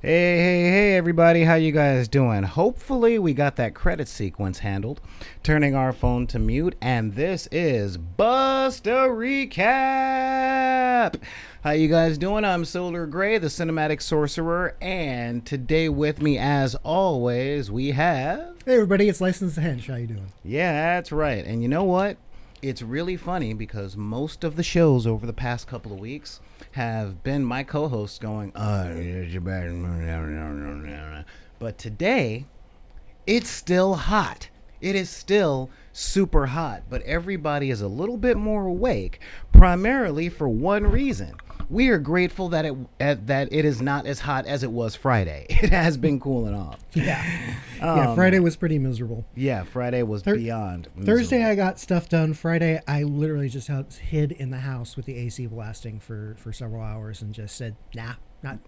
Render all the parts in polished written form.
Hey, everybody, how you guys doing? Hopefully we got that credit sequence handled. Turning our phone to mute, and this is Busta Recap. How you guys doing? I'm Solar Gray, the Cinematic Sorcerer, and today with me, as always, we have... Hey everybody, it's License to Hench. How you doing? Yeah, that's right. And you know what? It's really funny because most of the shows over the past couple of weeks have been my co-hosts going, but today, it's still hot. It is still super hot, but everybody is a little bit more awake, primarily for one reason. We are grateful that it is not as hot as it was Friday. It has been cooling off. Yeah, Friday was pretty miserable. Yeah, Friday was beyond miserable. Thursday I got stuff done. Friday I literally just hid in the house with the AC blasting for several hours and just said, nah,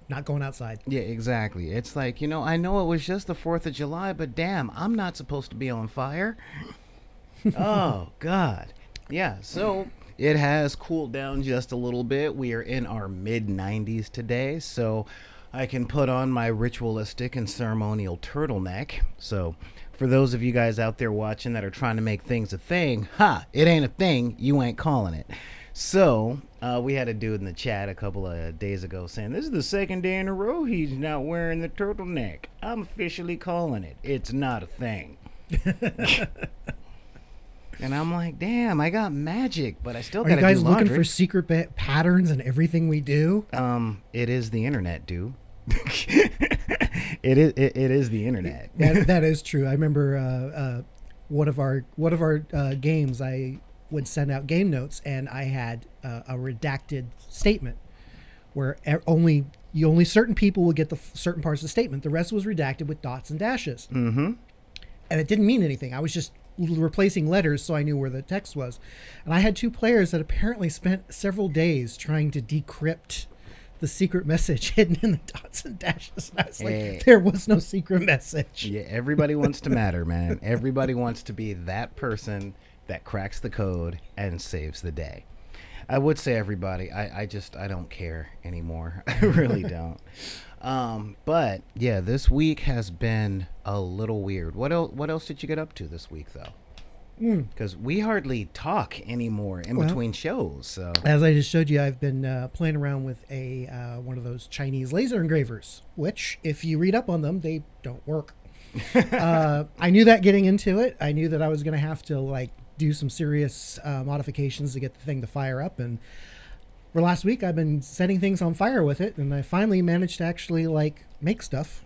not going outside. Yeah, exactly. It's like, I know it was just the 4th of July, but damn, I'm not supposed to be on fire. Oh, God. Yeah, so... It has cooled down just a little bit. We are in our mid-90s today, so I can put on my ritualistic and ceremonial turtleneck. So for those of you guys out there watching that are trying to make things a thing, it ain't a thing. You ain't calling it. So we had a dude in the chat a couple of days ago saying, this is the second day in a row he's not wearing the turtleneck. I'm officially calling it. It's not a thing. And I'm like, damn, I got magic, but I still got to do laundry. Are you guys looking for secret patterns in everything we do? It is the internet, dude. It is the internet. That is true. I remember one of our games. I would send out game notes, and I had a redacted statement where only certain people would get the certain parts of the statement. The rest was redacted with dots and dashes. Mm-hmm. And it didn't mean anything. I was just replacing letters so I knew where the text was. And I had two players that apparently spent several days trying to decrypt the secret message hidden in the dots and dashes. And I was like, there was no secret message. Yeah, everybody wants to matter, man. Everybody wants to be that person that cracks the code and saves the day. I would say everybody. I don't care anymore. I really don't. But yeah, this week has been a little weird. What else did you get up to this week, though? Because we hardly talk anymore in between shows. So as I just showed you, I've been playing around with one of those Chinese laser engravers, which, if you read up on them, they don't work. I knew that getting into it. I knew that I was going to have to do some serious modifications to get the thing to fire up. And for last week, I've been setting things on fire with it, and I finally managed to actually make stuff.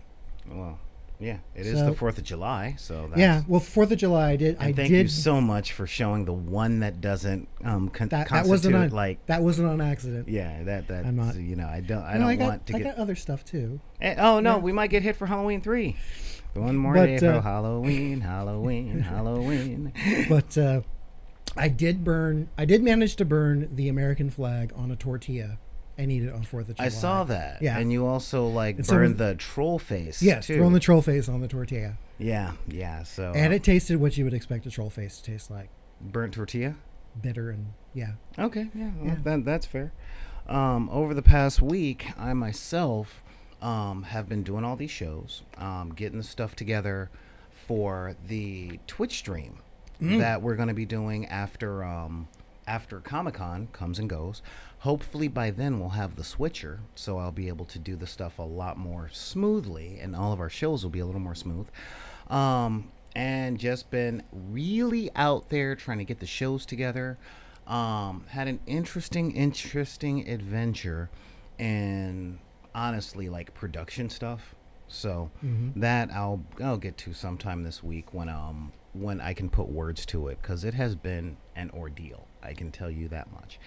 Well, yeah, it is the 4th of July, so that's... Yeah, well, 4th of July, I did. Thank you so much for showing the one that doesn't that wasn't on accident. Yeah, that's I'm not. I got other stuff too. We might get hit for Halloween 3. One more day for Halloween. But I did manage to burn the American flag on a tortilla and eat it on 4th of July. I saw that. Yeah. And you also burned the troll face. Yes, too. throwing the troll face on the tortilla. Yeah. So. And it tasted what you would expect a troll face to taste like. Burnt tortilla? Bitter and yeah. Okay, yeah. Well, that's fair. Over the past week, I myself have been doing all these shows, getting the stuff together for the Twitch stream that we're going to be doing after Comic-Con comes and goes. Hopefully by then we'll have the switcher, so I'll be able to do the stuff a lot more smoothly, and all of our shows will be a little more smooth. And just been really out there trying to get the shows together. Had an interesting adventure, and honestly, production stuff. So that I'll get to sometime this week when I can put words to it, because it has been an ordeal. I can tell you that much.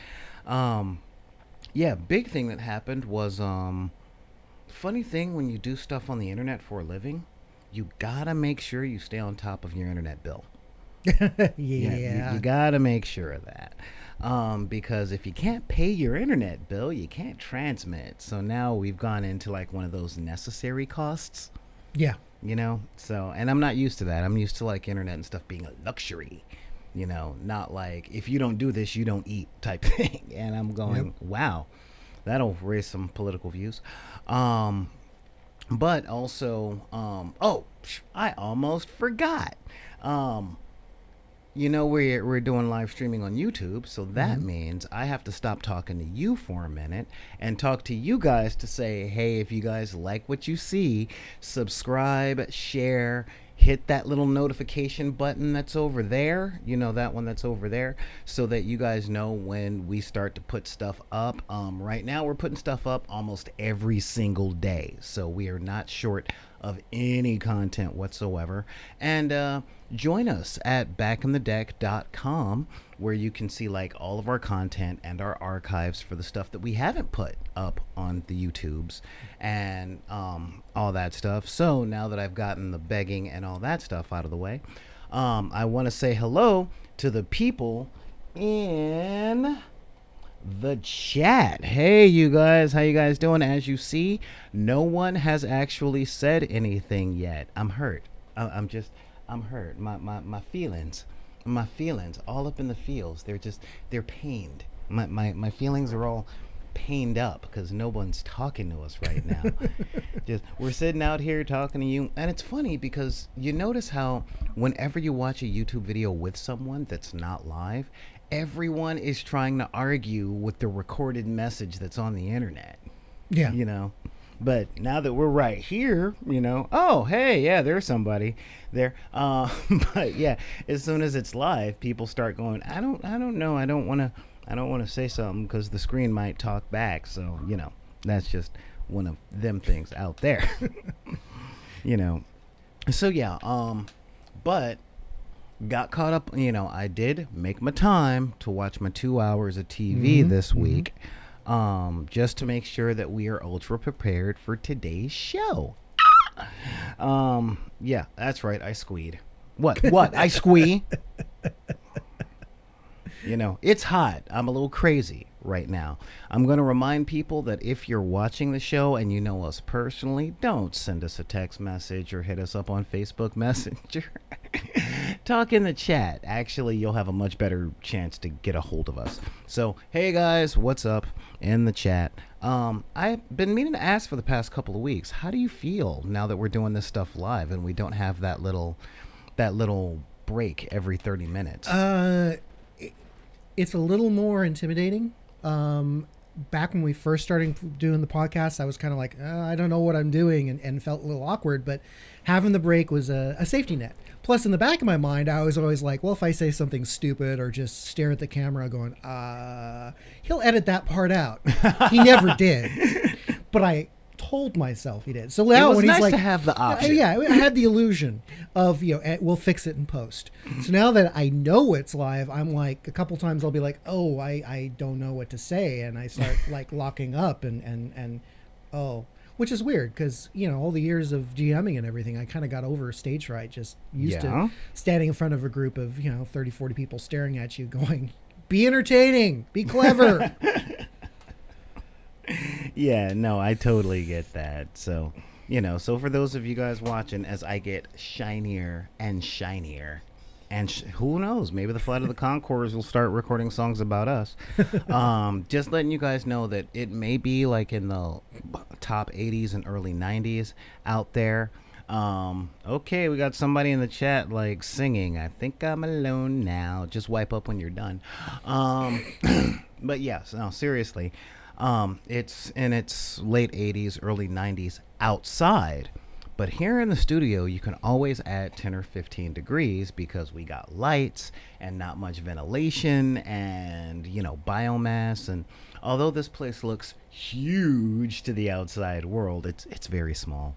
Yeah, big thing that happened was funny thing when you do stuff on the internet for a living, you gotta make sure you stay on top of your internet bill. Yeah, you gotta make sure of that. Because if you can't pay your internet bill, you can't transmit. So now we've gone into one of those necessary costs. Yeah. So, and I'm not used to that. I'm used to internet and stuff being a luxury, not if you don't do this, you don't eat type thing. And I'm going, wow, that'll raise some political views. but also, I almost forgot. Um, we're doing live streaming on YouTube, so that Hmm. means I have to stop talking to you for a minute and talk to you guys to say, hey, if you guys like what you see, subscribe, share, hit that little notification button that's over there. You know, that one that's over there, so that you guys know when we start to put stuff up. Right now, we're putting stuff up almost every single day, so we are not short of any content whatsoever. And join us at backinthedeck.com, where you can see like all of our content and our archives for the stuff that we haven't put up on the YouTubes and all that stuff. So now that I've gotten the begging and all that stuff out of the way, I want to say hello to the people in the chat. Hey, you guys, how you guys doing? As you see, no one has actually said anything yet. I'm hurt. I'm hurt. My feelings, all up in the feels. They're pained. My feelings are all pained up because no one's talking to us right now. Just we're sitting out here talking to you, and it's funny because you notice how whenever you watch a YouTube video with someone that's not live, everyone is trying to argue with the recorded message that's on the internet. Yeah. You know, but now that we're right here, oh hey, yeah, there's somebody there. But yeah, as soon as it's live, people start going, I don't know, I don't want to say something because the screen might talk back. So that's just one of them things out there. you know so yeah, but got caught up. I did make my time to watch my 2 hours of TV Hmm. this Hmm. week, just to make sure that we are ultra prepared for today's show. Yeah, that's right, I squeed. What I squee. It's hot. I'm a little crazy right now. I'm going to remind people that if you're watching the show and you know us personally, don't send us a text message or hit us up on Facebook Messenger. Talk in the chat. Actually, you'll have a much better chance to get a hold of us. So, hey guys, what's up in the chat? I've been meaning to ask for the past couple of weeks, how do you feel now that we're doing this stuff live and we don't have that little break every 30 minutes? It's a little more intimidating. Back when we first started doing the podcast, I was kind of like, I don't know what I'm doing, and felt a little awkward. But having the break was a safety net. Plus, in the back of my mind, I was always like, well, if I say something stupid or just stare at the camera going, he'll edit that part out. He never did. But I told myself he did. So now it was when nice he's like, to have the option. yeah, I had the illusion of, we'll fix it in post. So now that I know it's live, I'm like, a couple times I'll be like, oh, I don't know what to say. And I start like locking up and which is weird because, all the years of GMing and everything, I kind of got over stage fright, just used to standing in front of a group of, 30, 40 people staring at you going, be entertaining, be clever. Yeah, no, I totally get that. So, so for those of you guys watching, as I get shinier and shinier, and who knows, maybe the Flight of the Conchords will start recording songs about us. Just letting you guys know that it may be like in the top 80s and early 90s out there. Okay, we got somebody in the chat like singing, I think I'm alone now. Just wipe up when you're done. But yes, no, seriously. It's in its late 80s, early 90s outside. But here in the studio, you can always add 10 or 15 degrees because we got lights and not much ventilation and, biomass. And although this place looks huge to the outside world, it's very small.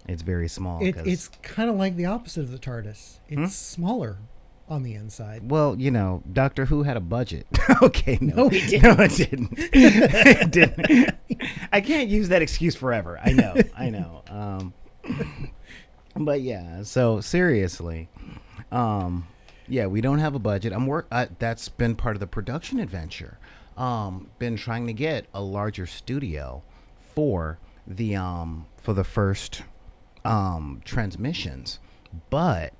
It's very small. It's kind of like the opposite of the TARDIS. It's smaller on the inside. Well, Doctor Who had a budget. Okay, No, he didn't. No, it didn't. It didn't. I can't use that excuse forever. I know. But yeah, so seriously, yeah, we don't have a budget. That's been part of the production adventure. Been trying to get a larger studio for the first transmissions, but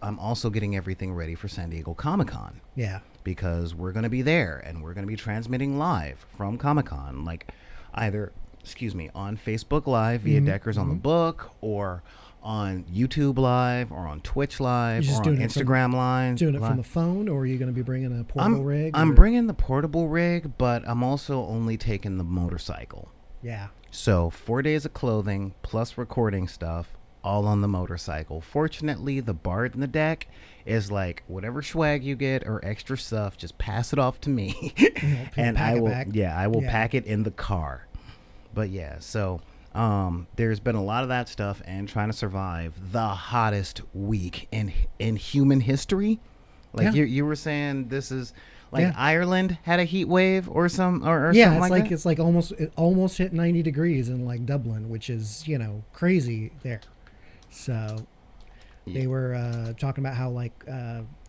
I'm also getting everything ready for San Diego Comic-Con. Yeah. Because we're going to be there and we're going to be transmitting live from Comic-Con, like either excuse me, on Facebook Live via Deckers on the Book, or on YouTube Live, or on Twitch Live, You're or just on doing it from- Instagram Live. Doing it from the phone, or are you going to be bringing a portable rig? I'm or- bringing the portable rig, but I'm also only taking the motorcycle. Yeah. So 4 days of clothing plus recording stuff, all on the motorcycle. Fortunately, the Bard in the deck is like, whatever swag you get or extra stuff, just pass it off to me, and pack I it will. back. Yeah, I will Yeah. pack it in the car. But yeah, so there's been a lot of that stuff, and trying to survive the hottest week in human history. Like Yeah. you were saying, this is like Yeah. Ireland had a heat wave or some or Yeah, something it's like like that? it's like it almost hit 90 degrees in like Dublin, which is, you know, crazy there. So they were talking about how like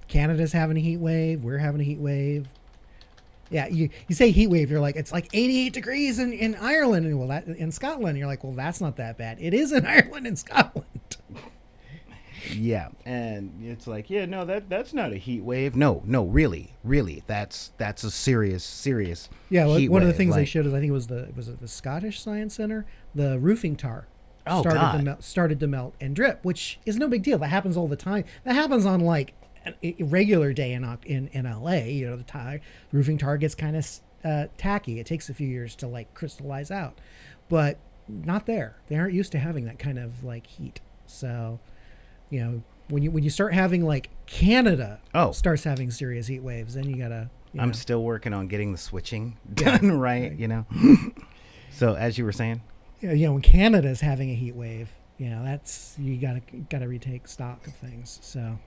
Canada's having a heat wave, we're having a heat wave. Yeah, you say heat wave, you're like, it's like 88 degrees in Ireland, and well, that in Scotland, you're like, well, that's not that bad. It is in Ireland and Scotland. Yeah, and it's like, yeah, no, that's not a heat wave. No, really, that's a serious Yeah, well, heat one of the wave. things they Like, showed is, I think it was the Scottish Science Center, the roofing tar Oh, started God. started to melt and drip, which is no big deal. That happens all the time. That happens on like a regular day in LA. You know, the roofing tar gets kind of tacky. It takes a few years to like crystallize out, but not there. They aren't used to having that kind of like heat. So, you know, when you start having like Canada starts having serious heat waves, then you gotta. You I'm know. still working on getting the switching done right, you know. So as you were saying, You know, when Canada's having a heat wave, you know, that's you gotta retake stock of things. So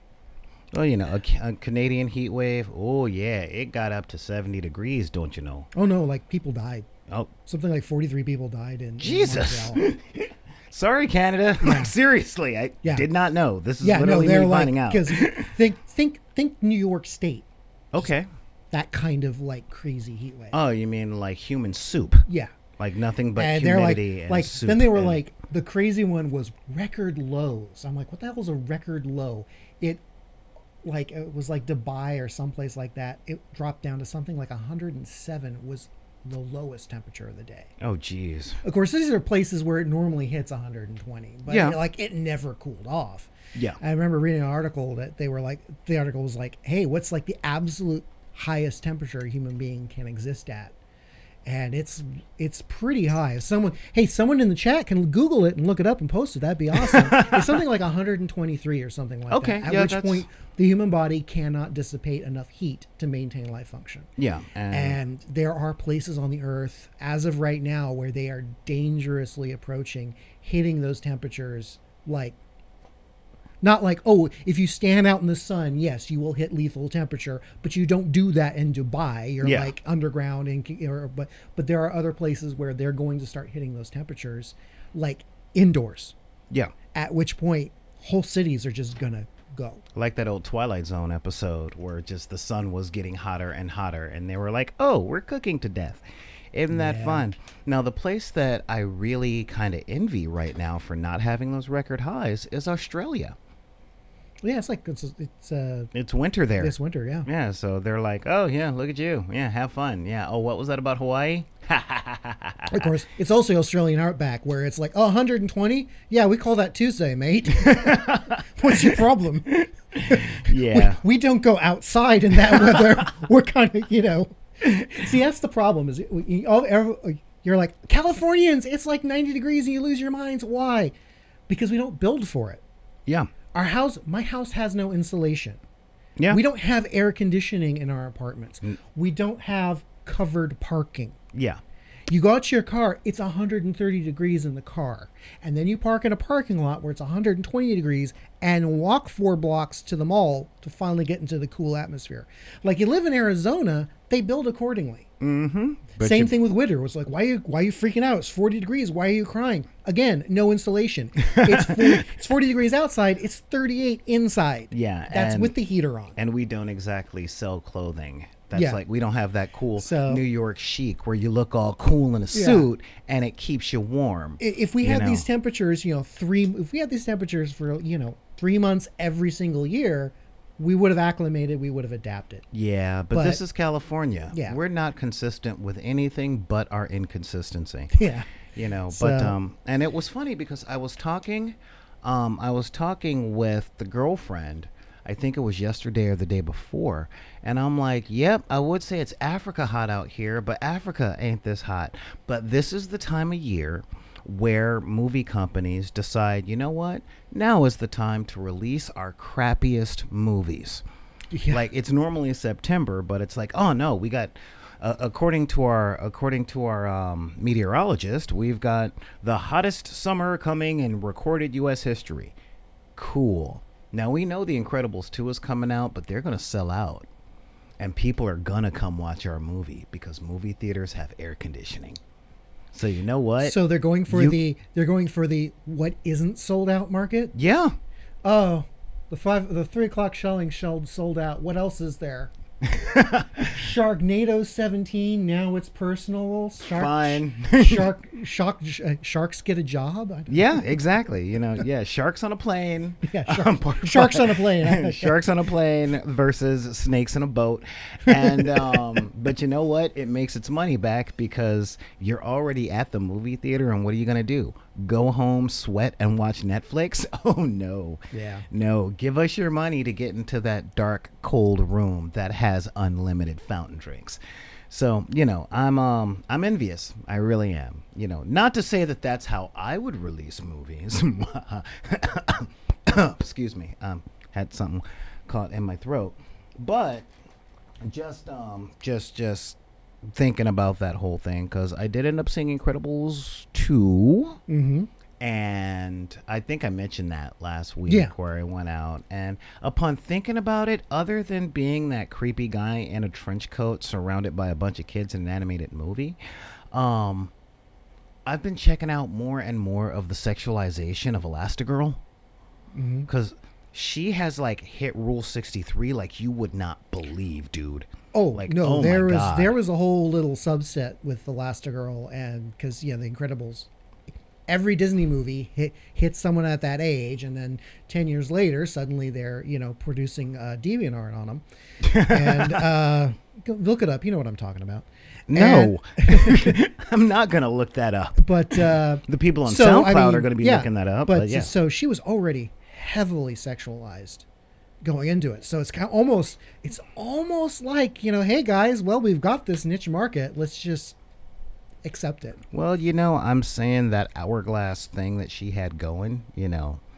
well, you know, a Canadian heat wave. Oh yeah, it got up to 70 degrees, don't you know? oh no, like people died. Oh, Something like 43 people died in Jesus. Montreal. sorry, Canada. Like, seriously, I did not know. This is Yeah, no, literally they're me like finding out. because think New York State, Okay. that kind of like crazy heat wave. Oh, you mean like human soup? Yeah. Like nothing but And they're like, humidity and soup. then they were and- like, the crazy one was record lows. I'm like, what the hell is a record low? It was like Dubai or someplace like that. It dropped down to something like 107 was the lowest temperature of the day. oh, geez. Of course, these are places where it normally hits 120, but Yeah. like it never cooled off. Yeah. I remember reading an article that they were like, the article was like, hey, what's like the absolute highest temperature a human being can exist at? And it's pretty high. If someone in the chat can Google it and look it up and post it, that'd be awesome. It's something like 123 or something like Okay, that. At yeah, which that's- point the human body cannot dissipate enough heat to maintain life function. Yeah. And there are places on the earth as of right now where they are dangerously approaching hitting those temperatures, like not like, oh, if you stand out in the sun, yes, you will hit lethal temperature, but you don't do that in Dubai. You're Yeah. like underground, but there are other places where they're going to start hitting those temperatures, like indoors. yeah. At which point, whole cities are just gonna go. Like that old Twilight Zone episode where just the sun was getting hotter and hotter, and they were like, oh, we're cooking to death. Isn't that Yeah. fun? Now, the place that I really kind of envy right now for not having those record highs is Australia. Yeah, it's like It's winter there. this winter, yeah. Yeah, so they're like, oh, yeah, look at you. Yeah, have fun. Yeah. Oh, what was that about Hawaii? Of course, it's also Australian outback where it's like, oh, 120? Yeah, we call that Tuesday, mate. What's your problem? Yeah. We don't go outside in that weather. We're kind of, you know. See, that's the problem. Is you're like, Californians, it's like 90 degrees and you lose your minds. Why? Because we don't build for it. Yeah. My house has no insulation. Yeah. We don't have air conditioning in our apartments. We don't have covered parking. Yeah. You go out to your car, it's 130 degrees in the car. And then you park in a parking lot where it's 120 degrees and walk 4 blocks to the mall to finally get into the cool atmosphere. Like you live in Arizona, they build accordingly. But Same thing with winter. It was like, why are you freaking out? It's 40 degrees. Why are you crying? Again, no insulation. It's 40 degrees outside. It's 38 inside. Yeah, That's and- with the heater on. And we don't exactly sell clothing. That's Yeah. like, we don't have that cool So- New York chic where you look all cool in a suit and it keeps you warm. If we you had know? these temperatures, if we had these temperatures for, 3 months every single year, we would have acclimated, we would have adapted. Yeah, but this is California. Yeah. We're not consistent with anything but our inconsistency. Yeah. You know, but So, and it was funny because I was talking with the girlfriend. I think it was yesterday or the day before, and I'm like, "Yep, I would say it's Africa hot out here, but Africa ain't this hot." But this is the time of year where movie companies decide, you know what? Now is the time to release our crappiest movies. yeah. Like it's normally September, but it's like, oh no, we got according to our meteorologist, we've got the hottest summer coming in recorded U.S. history. Cool. Now we know The Incredibles 2 is coming out, but they're gonna sell out, and people are gonna come watch our movie because movie theaters have air conditioning. So you know what? So You- they're going for the what isn't sold out market. Yeah. Oh, the 3 o'clock showing sold out. What else is there? Sharknado 17. Now it's personal. Fine. Sharks get a job. I don't Yeah, exactly. You know, yeah, sharks on a plane. Yeah, sharks on a plane. Sharks on a plane versus snakes in a boat. And but you know what? It makes its money back because you're already at the movie theater, and what are you going to do? Go home, sweat, and watch Netflix? Oh no. Yeah. No, give us your money to get into that dark, cold room that has unlimited fountain drinks. So, you know, I'm envious. I really am. You know, not to say that that's how I would release movies. Excuse me. Had something caught in my throat. But just thinking about that whole thing, because I did end up seeing Incredibles 2. Mm-hmm. And I think I mentioned that last week, Yeah. where I went out. And upon thinking about it, other than being that creepy guy in a trench coat surrounded by a bunch of kids in an animated movie, I've been checking out more and more of the sexualization of Elastigirl. Mm-hmm. Because she has like hit Rule 63 like you would not believe, dude. Oh Like, no, oh my there was God. there was a whole little subset with Elastigirl, and because the Incredibles, every Disney movie hits someone at that age, and then 10 years later, suddenly they're producing DeviantArt on them, and go look it up. You know what I'm talking about. No, I'm not gonna look that up. But The people on so, I SoundCloud mean, are going to be yeah, looking that up. But yeah, so she was already heavily sexualized going into it. So it's almost like, hey guys, well, we've got this niche market. Let's just accept it. well, I'm saying that hourglass thing that she had going.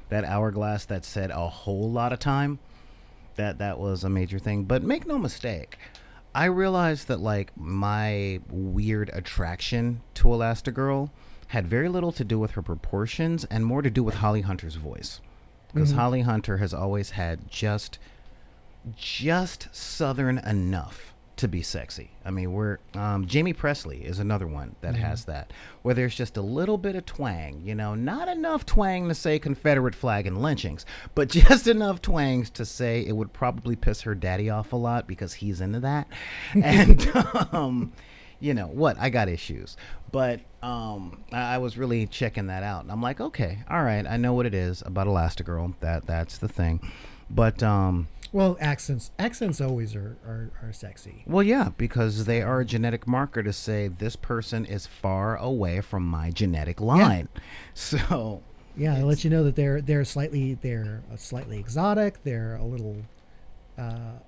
That hourglass that said a whole lot of time. That was a major thing. But make no mistake, I realized that like my weird attraction to Elastigirl had very little to do with her proportions and more to do with Holly Hunter's voice. Because Holly Hunter has always had just southern enough to be sexy. I mean, Jamie Presley is another one that has that, where there's just a little bit of twang, not enough twang to say Confederate flag and lynchings, but just enough twangs to say it would probably piss her daddy off a lot because he's into that. And what, I got issues, but I was really checking that out, and I'm like, okay, all right, I know what it is about Elastigirl. That's the thing. But Well, accents always are sexy. well, yeah, because they are a genetic marker to say this person is far away from my genetic line. So Yeah, they let you know that they're slightly exotic. They're a little not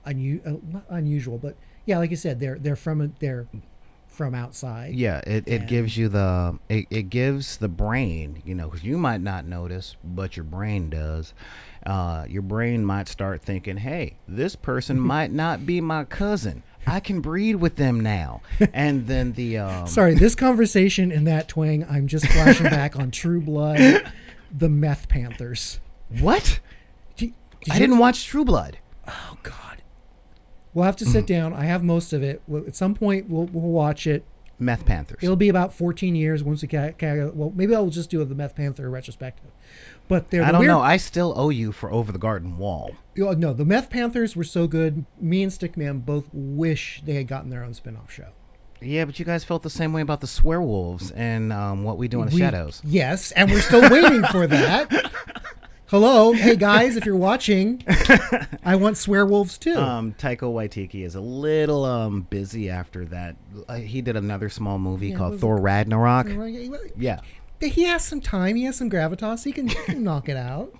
unusual, but yeah, like you said, they're from outside. yeah, it gives you it gives the brain, because you might not notice, but your brain does. Your brain might start thinking, hey, this person might not be my cousin. I can breed with them now. And then Sorry, this conversation in that twang, I'm just flashing back on True Blood, the Meth Panthers. what? Did I you- didn't watch True Blood. Oh God. We'll have to sit down. I have most of it. At some point, we'll watch it. Meth Panthers. It'll be about 14 years once we well, maybe I'll just do the Meth Panther retrospective. But they're I don't know. I still owe you for Over the Garden Wall. No, the Meth Panthers were so good. Me and Stickman both wish they had gotten their own spin-off show. Yeah, but you guys felt the same way about the Swearwolves and What We Do in the Shadows. Yes, and we're still waiting for that. Hello, hey guys, if you're watching, I want swearwolves too. Taika Waititi is a little busy after that. He did another small movie called Thor Ragnarok. Yeah. He has some time. He has some gravitas. He can knock it out.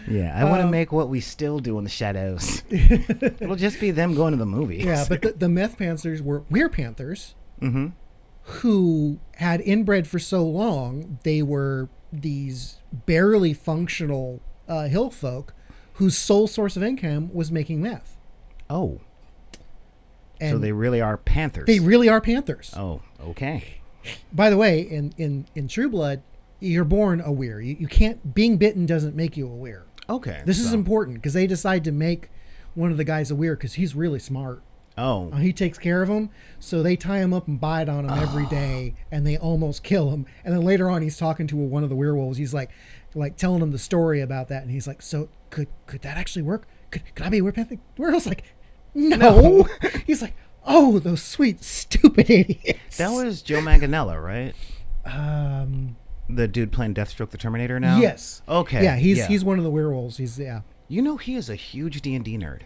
Yeah, I want to make what we still do in the shadows. It'll just be them going to the movies. Yeah, but the Meth Panthers were Panthers Mm-hmm. who had inbred for so long. They were these barely functional hill folk whose sole source of income was making meth. Oh. And so they really are panthers. They really are panthers. Oh, okay. By the way, in True Blood, you're born a weir. You can't, being bitten doesn't make you a weir. Okay. This is important because they decide to make one of the guys a weir because he's really smart. Oh. He takes care of him, so they tie him up and bite on him every day, and they almost kill him. And then later on, he's talking to one of the werewolves. He's like telling him the story about that, and he's like, "So could that actually work? Could I be a werepanther?" The werewolf's like, "No." He's like, "Oh, those sweet stupid idiots." That was Joe Manganiello, right? Um, The dude playing Deathstroke the Terminator now? Yes. Okay. Yeah, he's one of the werewolves. You know, he is a huge D&D nerd.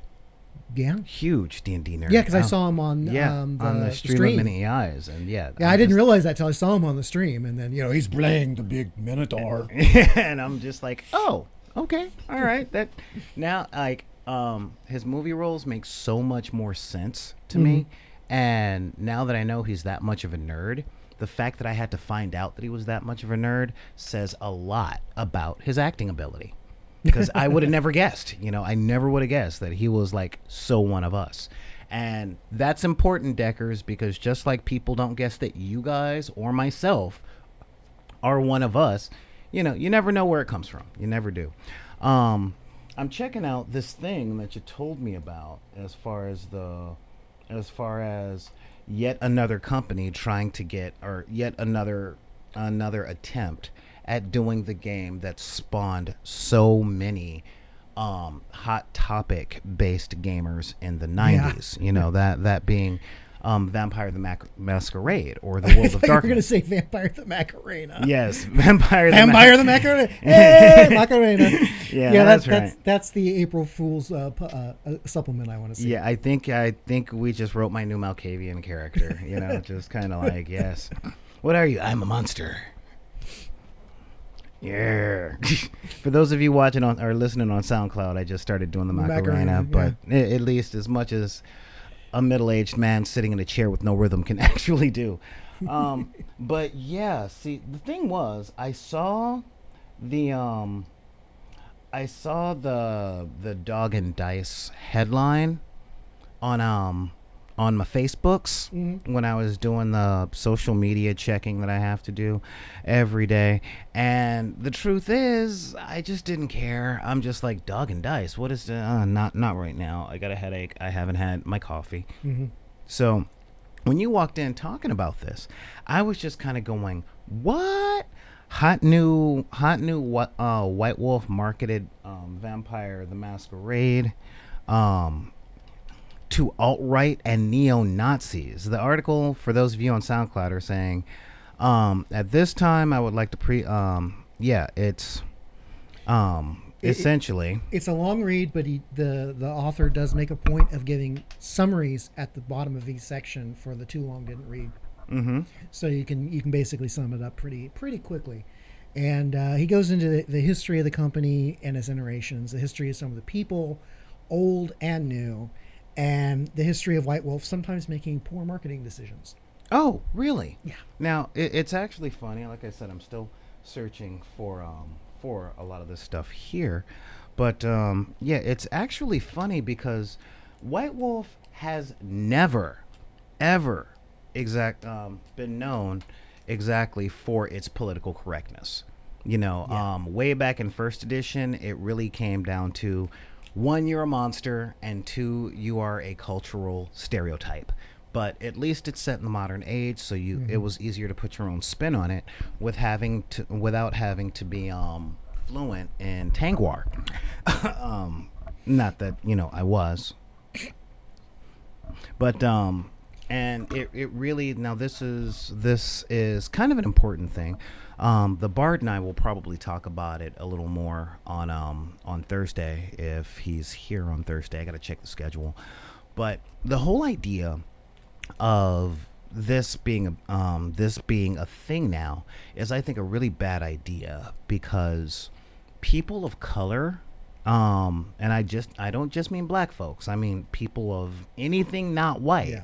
Yeah. Huge D&D nerd. Yeah, because I saw him on on the stream of Mini AIs, and yeah, I didn't realize that till I saw him on the stream, and then he's playing the big Minotaur, and I'm just like, oh, okay, all right. That now his movie roles make so much more sense to me, and now that I know he's that much of a nerd, the fact that I had to find out that he was that much of a nerd says a lot about his acting ability. Because I would have never guessed, I never would have guessed that he was like so one of us. And that's important, Deckers, because just like people don't guess that you guys or myself are one of us, you never know where it comes from. You never do. I'm checking out this thing that you told me about as far as yet another company trying to get, or yet another attempt at doing the game that spawned so many hot topic based gamers in the 90s. That being Vampire the Masquerade or the World of Darkness. You were going to say Vampire the Macarena. Yes, Vampire the Macarena. Hey, Macarena. Yeah, that's right. That's the April Fool's supplement I want to see. Yeah, I think we just wrote my new Malkavian character. Just kind of like, yes. What are you? I'm a monster. Yeah. For those of you watching or listening on SoundCloud, I just started doing the Macarena, but at least as much as a middle-aged man sitting in a chair with no rhythm can actually do. But yeah, see, the thing was, I saw the Dog and Dice headline on my Facebooks when I was doing the social media checking that I have to do every day. And the truth is, I just didn't care. I'm just like, Dog and Dice, what is not right now. I got a headache. I haven't had my coffee. So when you walked in talking about this, I was just kind of going, what? Hot new White Wolf marketed Vampire the Masquerade to alt-right and neo-Nazis. The article, for those of you on SoundCloud, are saying, at this time, I would like to essentially... It's a long read, but the author does make a point of giving summaries at the bottom of each section for the too long didn't read. So you can basically sum it up pretty quickly. And he goes into the history of the company and its iterations, the history of some of the people, old and new, and the history of White Wolf sometimes making poor marketing decisions. Oh, really? Yeah. Now, it's actually funny. Like I said, I'm still searching for a lot of this stuff here. But, yeah, it's actually funny because White Wolf has never, ever been known exactly for its political correctness. Way back in first edition, it really came down to, 1, you're a monster, and 2, you are a cultural stereotype. But at least it's set in the modern age, so it was easier to put your own spin on it without having to be fluent in Tangwar. Not that I was, but And it really, now this is kind of an important thing. The Bard and I will probably talk about it a little more on Thursday if he's here on Thursday. I got to check the schedule, but the whole idea of this being a thing now is, I think, a really bad idea, because people of color, and I don't just mean black folks, I mean people of anything not white, Yeah.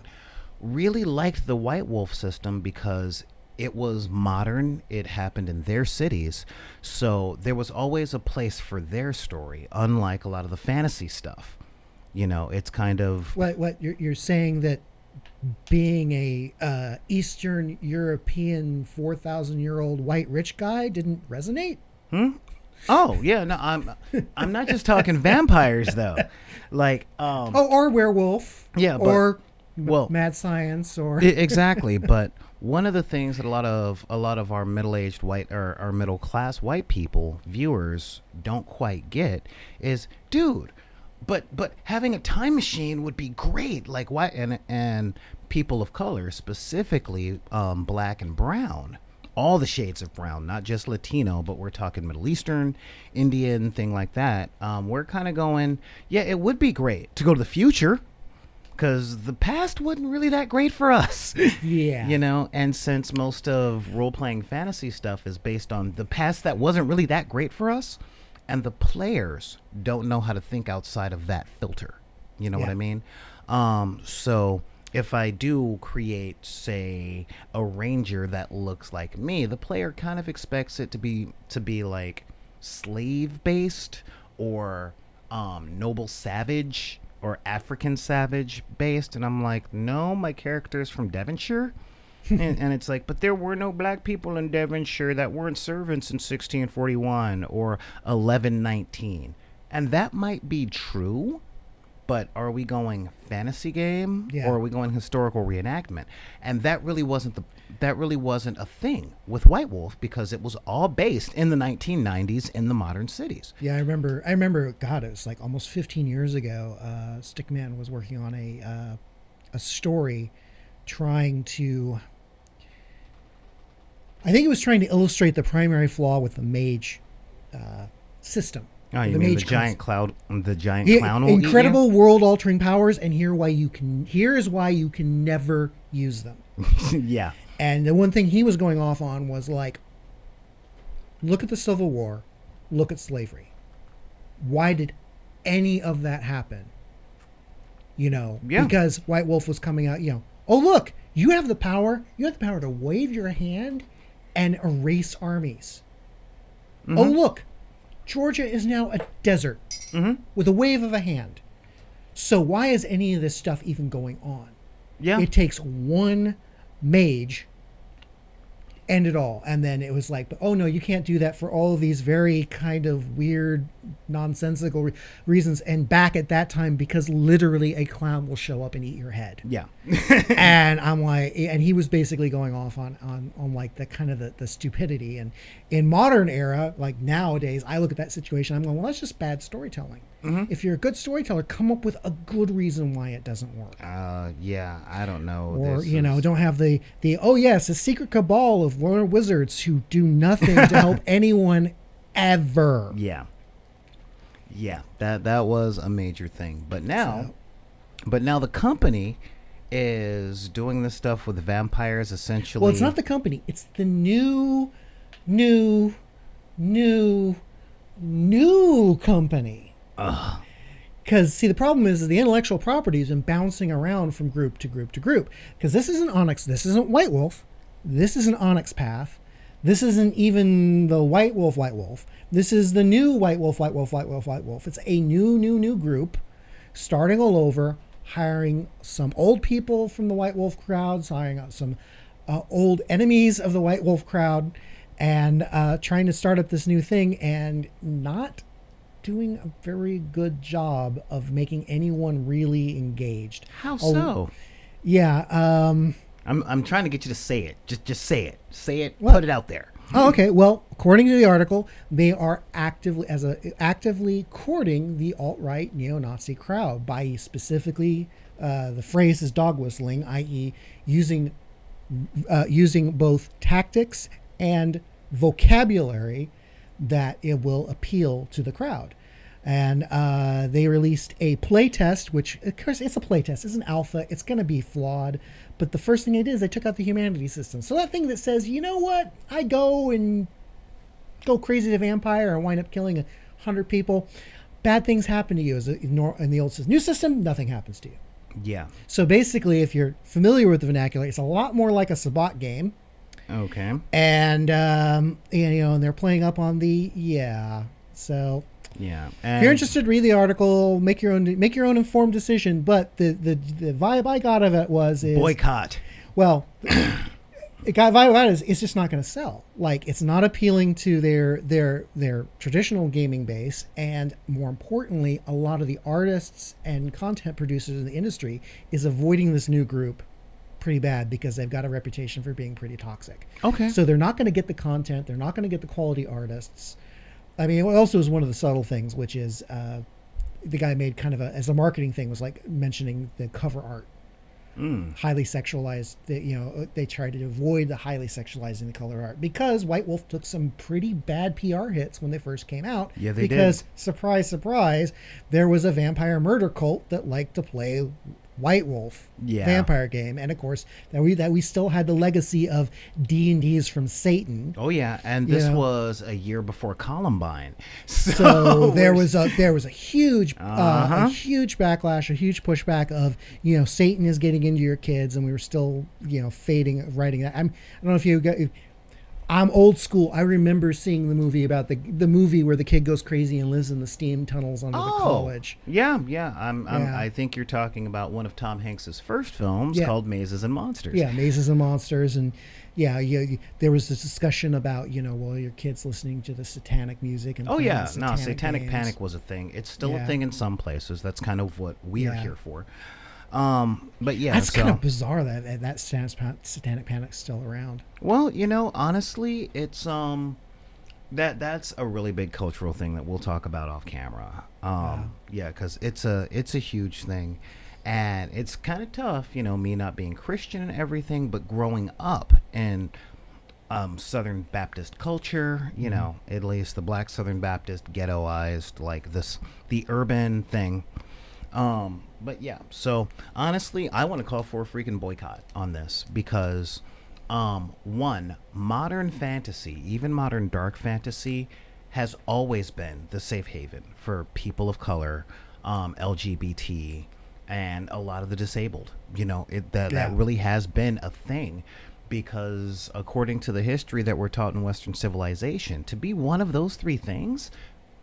really liked the White Wolf system because it was modern, it happened in their cities, so there was always a place for their story, unlike a lot of the fantasy stuff. It's kind of What you're saying that being a Eastern European 4,000-year-old white rich guy didn't resonate? oh yeah, no, I'm not just talking vampires though, like Or werewolf. Yeah, but- or well, mad science, or exactly. But one of the things that a lot of our middle-aged white, or our middle-class white people, viewers, don't quite get is, dude, but having a time machine would be great. Like, why? And people of color, specifically black and brown, all the shades of brown, not just Latino, but we're talking Middle Eastern, Indian, thing like that. We're kind of going, yeah, it would be great to go to the future, because the past wasn't really that great for us. yeah. And since most of role-playing fantasy stuff is based on the past that wasn't really that great for us, and the players don't know how to think outside of that filter. You know what Yeah. I mean? So if I do create, say, a ranger that looks like me, the player kind of expects it to be like slave-based, or noble savage, or African savage based, and I'm like, no, my character is from Devonshire. And it's like, but there were no black people in Devonshire that weren't servants in 1641 or 1119. And that might be true, but are we going fantasy game, Yeah. or are we going historical reenactment? And that really wasn't a thing with White Wolf, because it was all based in the 1990s in the modern cities. Yeah, I remember. God, it was like almost 15 years ago. Stickman was working on a story, trying to. I think it was trying to illustrate the primary flaw with the mage system. Oh, you the mean mage the giant Yeah, clown will eat you? incredible world-altering powers, and here is why you can never use them. Yeah. And the one thing he was going off on was like, look at the Civil War, look at slavery. Why did any of that happen? Yeah. Because White Wolf was coming out, oh, look, you have the power to wave your hand and erase armies. Mm-hmm. Oh, look, Georgia is now a desert with a wave of a hand. So why is any of this stuff even going on? Yeah. It takes one mage, end it all. And then it was like, but oh no, you can't do that for all of these very kind of weird, nonsensical reasons. And back at that time, because literally a clown will show up and eat your head. Yeah. And I'm like, and he was basically going off on like the kind of the stupidity. And in modern era, like nowadays, I look at that situation, I'm going, well, that's just bad storytelling. If you're a good storyteller, come up with a good reason why it doesn't work. Yeah, I don't know. Or, don't have the oh yes, a secret cabal of wizards who do nothing to help anyone ever. Yeah. Yeah, that was a major thing. But now the company is doing this stuff with vampires, essentially. Well, it's not the company. It's the new company. Because, see, the problem is the intellectual property has been bouncing around from group to group to group. Because this isn't Onyx. This isn't White Wolf. This isn't Onyx Path. This isn't even the White Wolf. This is the new White Wolf. It's a new group starting all over, hiring some old people from the White Wolf crowd, hiring out some old enemies of the White Wolf crowd, and trying to start up this new thing, and not doing a very good job of making anyone really engaged. How so? Yeah. I'm trying to get you to say it. Just say it. Say it. What? Put it out there. Oh, okay. Well, according to the article, they are actively courting the alt-right neo-Nazi crowd by specifically The phrase is dog whistling, i.e., using both tactics and vocabulary that it will appeal to the crowd. And they released a playtest, which, of course, it's a playtest. It's an alpha. It's going to be flawed. But the first thing they did is they took out the humanity system. So that thing that says, you know what, I go crazy to vampire and wind up killing 100 people, bad things happen to you. In the old system. New system, nothing happens to you. Yeah. So basically, if you're familiar with the vernacular, it's a lot more like a Sabbat game. Okay. And, and they're playing up on the, So yeah. if you're interested, read the article, make your own informed decision. But the vibe I got of it is boycott. Well, the vibe is it's just not going to sell. Like, it's not appealing to their traditional gaming base, and more importantly, a lot of the artists and content producers in the industry is avoiding this new group pretty bad because they've got a reputation for being pretty toxic. Okay. So they're not going to get the content. They're not going to get the quality artists. I mean, it also is one of the subtle things, which is the guy made kind of as a marketing thing, was like mentioning the cover art. Highly sexualized. They tried to avoid the highly sexualizing the color art because White Wolf took some pretty bad PR hits when they first came out. Yeah, they because, did. Surprise, surprise, there was a vampire murder cult that liked to play White Wolf vampire game, and of course that we still had the legacy of D&Ds from Satan. Oh yeah, and this was a year before Columbine, so there was a huge huge backlash, a huge pushback of Satan is getting into your kids, and we were still writing that. I don't know if you got. I'm old school. I remember seeing the movie about the movie where the kid goes crazy and lives in the steam tunnels under the college. Yeah. I think you're talking about one of Tom Hanks's first films called Mazes and Monsters. Yeah, Mazes and Monsters, and there was this discussion about your kid's listening to the satanic music and Satanic Panic was a thing. It's still a thing in some places. That's kind of what we are here for. But yeah, that's kind of bizarre that Satanic Panic's still around. Well, honestly, it's that's a really big cultural thing that we'll talk about off camera. Because it's a huge thing, and it's kind of tough, me not being Christian and everything, but growing up in Southern Baptist culture, at least the Black Southern Baptist ghettoized, like the urban thing. But yeah, so honestly, I want to call for a freaking boycott on this because, one, modern fantasy, even modern dark fantasy, has always been the safe haven for people of color, LGBT, and a lot of the disabled. That really has been a thing, because according to the history that we're taught in Western civilization, to be one of those three things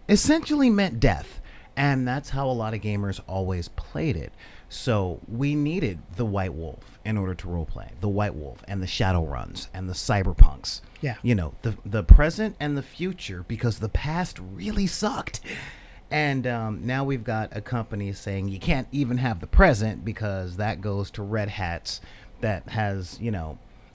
essentially meant death. And that's how a lot of gamers always played it. So we needed the White Wolf in order to roleplay. The White Wolf and the Shadowruns and the Cyberpunks. Yeah. The present and the future, because the past really sucked. And now we've got a company saying you can't even have the present because that goes to Red Hats that has,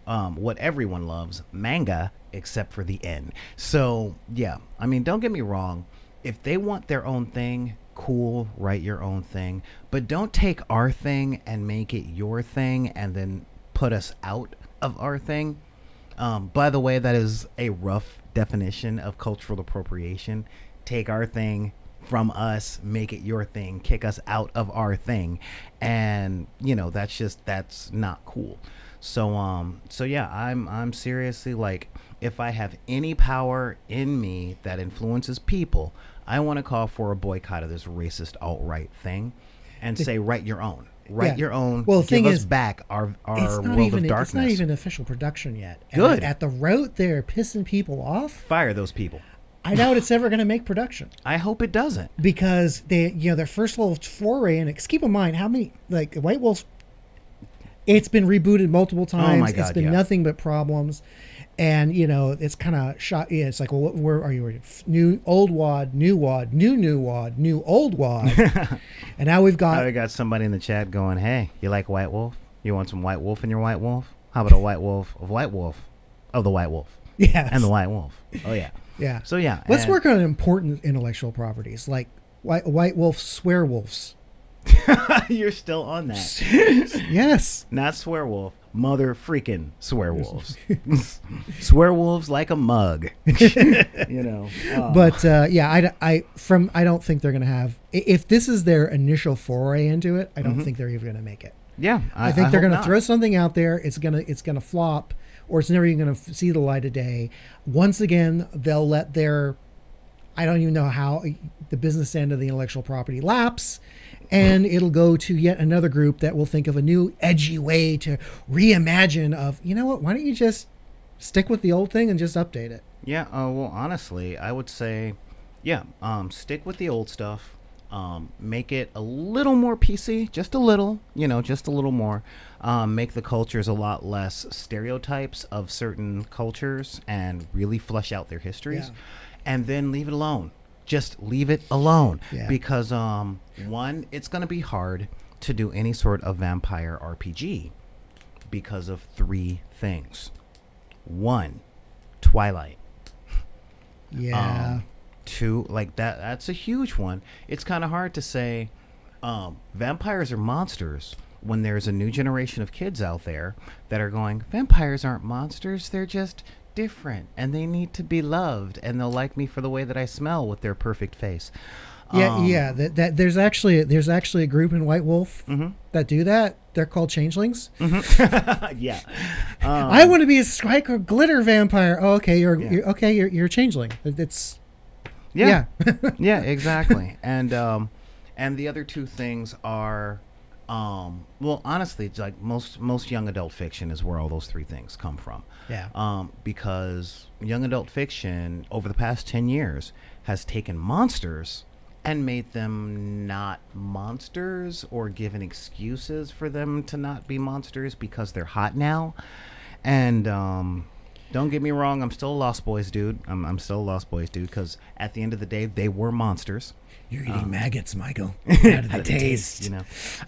what everyone loves, manga, except for the N. So, yeah. I mean, don't get me wrong. If they want their own thing, cool, write your own thing. But don't take our thing and make it your thing and then put us out of our thing. By the way, that is a rough definition of cultural appropriation. Take our thing from us, make it your thing, kick us out of our thing. And, that's not cool. So yeah, I'm seriously like, if I have any power in me that influences people, I want to call for a boycott of this racist alt-right thing and say, write your own. Write your own. Well, the thing give us is, back our world of darkness. It's not even official production yet. Good. And at the route they're pissing people off. Fire those people. I doubt it's ever going to make production. I hope it doesn't. Because their first little foray in it. Keep in mind how many, like, White Wolf, it's been rebooted multiple times. Oh my God, it's been nothing but problems. And, it's kind of shot. Yeah, it's like, well, where are you? New, old WAD, new WAD, new WAD, new old WAD. And now we've got. Now we got somebody in the chat going, hey, you like White Wolf? You want some White Wolf in your White Wolf? How about a White Wolf of White Wolf? Of the White Wolf. Yes. And the White Wolf. Oh, yeah. Yeah. So, yeah. Let's work on important intellectual properties like White Wolf swear wolves. You're still on that. Yes. Not swearwolf. Mother freaking swearwolves. Swearwolves like a mug. You know. But yeah, I don't think they're going to have. If this is their initial foray into it, I don't think they're even going to make it. Yeah, I think they're hope going to not. throw something out there. It's gonna flop, or it's never even going to see the light of day. Once again, they'll let their, I don't even know how, the business end of the intellectual property lapse, and it'll go to yet another group that will think of a new edgy way to reimagine of, you know what, why don't you just stick with the old thing and just update it? Yeah, well, honestly, I would say, yeah, stick with the old stuff. Make it a little more PC, just a little, just a little more. Make the cultures a lot less stereotypes of certain cultures and really flesh out their histories. Yeah. And then leave it alone. Just leave it alone. Yeah. Because, one, it's going to be hard to do any sort of vampire RPG because of three things. One, Twilight. Yeah. Two, like that's a huge one. It's kind of hard to say vampires are monsters when there's a new generation of kids out there that are going, vampires aren't monsters, they're just different and they need to be loved and they'll like me for the way that I smell with their perfect face. Yeah. That there's actually a group in White Wolf that do that. They're called changelings. Yeah. I want to be a strike or glitter vampire. Oh, okay, you're a changeling. It's Yeah. Yeah, exactly. And the other two things are, well, honestly, it's like most young adult fiction is where all those three things come from. Yeah. Because young adult fiction over the past 10 years has taken monsters and made them not monsters or given excuses for them to not be monsters because they're hot now. And, don't get me wrong, I'm still a Lost Boys dude. I'm still a Lost Boys dude because at the end of the day, they were monsters. You're eating maggots, Michael. Out of the taste.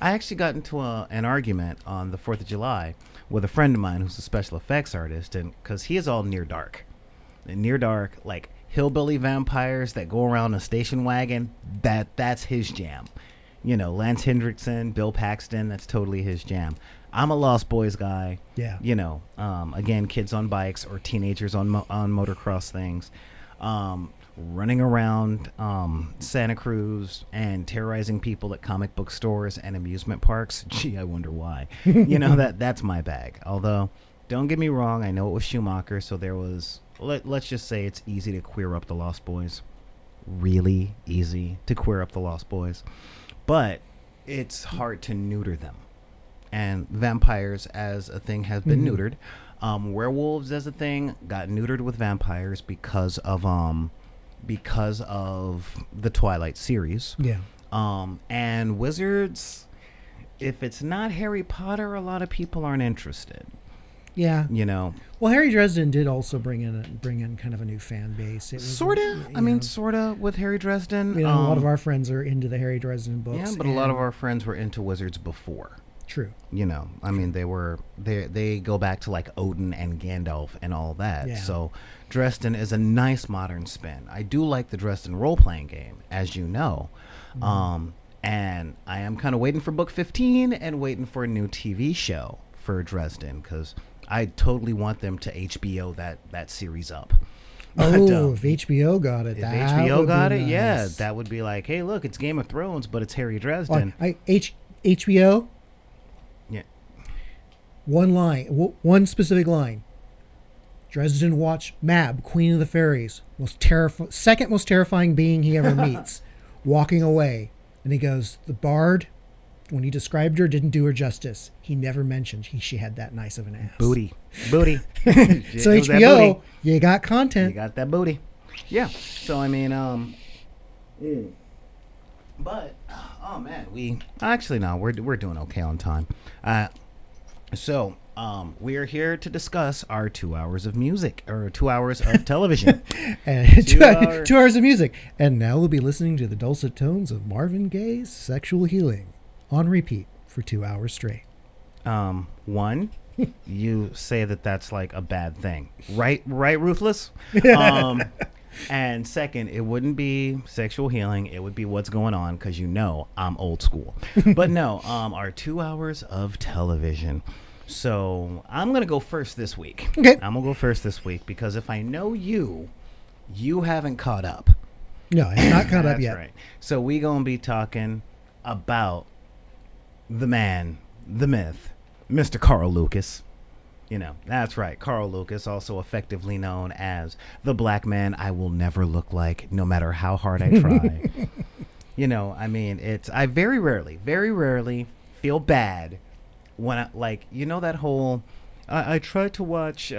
I actually got into an argument on the 4th of July with a friend of mine who's a special effects artist, and because he is all near dark. And near dark, like hillbilly vampires that go around in a station wagon, that's his jam. Lance Hendrickson, Bill Paxton, that's totally his jam. I'm a Lost Boys guy. Yeah. Again, kids on bikes or teenagers on motocross things, running around Santa Cruz and terrorizing people at comic book stores and amusement parks. Gee, I wonder why. That's my bag. Although, don't get me wrong, I know it was Schumacher, so there was, let's just say it's easy to queer up the Lost Boys. Really easy to queer up the Lost Boys. But it's hard to neuter them. And vampires as a thing has been neutered. Werewolves as a thing got neutered with vampires because of the Twilight series. Yeah. And wizards, if it's not Harry Potter, a lot of people aren't interested. Yeah. Well, Harry Dresden did also bring in kind of a new fan base. It was, sorta. Sorta with Harry Dresden. a lot of our friends are into the Harry Dresden books. Yeah, but a lot of our friends were into wizards before. True. They go back to like Odin and Gandalf and all that. Yeah. So Dresden is a nice modern spin. I do like the Dresden role-playing game, as you know. And I am kind of waiting for book 15 and waiting for a new TV show for Dresden because I totally want them to HBO that series up. But, if HBO got it, if that HBO would got be it, nice. yeah, that would be like, hey, look, it's Game of Thrones, but it's Harry Dresden. HBO. Yeah. One specific line. Dresden watched Mab, Queen of the Fairies, second most terrifying being he ever meets, walking away, and he goes, the bard, when he described her, didn't do her justice. He never mentioned she had that nice of an ass. Booty. So It was that HBO, booty. you got content. You got that booty. Yeah. So but oh man, we're doing okay on time. We are here to discuss our 2 hours of music or 2 hours of television. And 2 hours of music. And now we'll be listening to the dulcet tones of Marvin Gaye's Sexual Healing on repeat for 2 hours straight. One, you say that's like a bad thing, right? Ruthless. And second, it wouldn't be sexual healing. It would be what's going on because I'm old school. But no, our 2 hours of television. So I'm going to go first this week. Okay. I'm going to go first this week because if I know you haven't caught up. No, I'm not caught up That's yet. right. So we going to be talking about the man, the myth, Mr. Carl Lucas. That's right. Carl Lucas, also effectively known as the black man I will never look like, no matter how hard I try. I very rarely feel bad when that whole. I tried to watch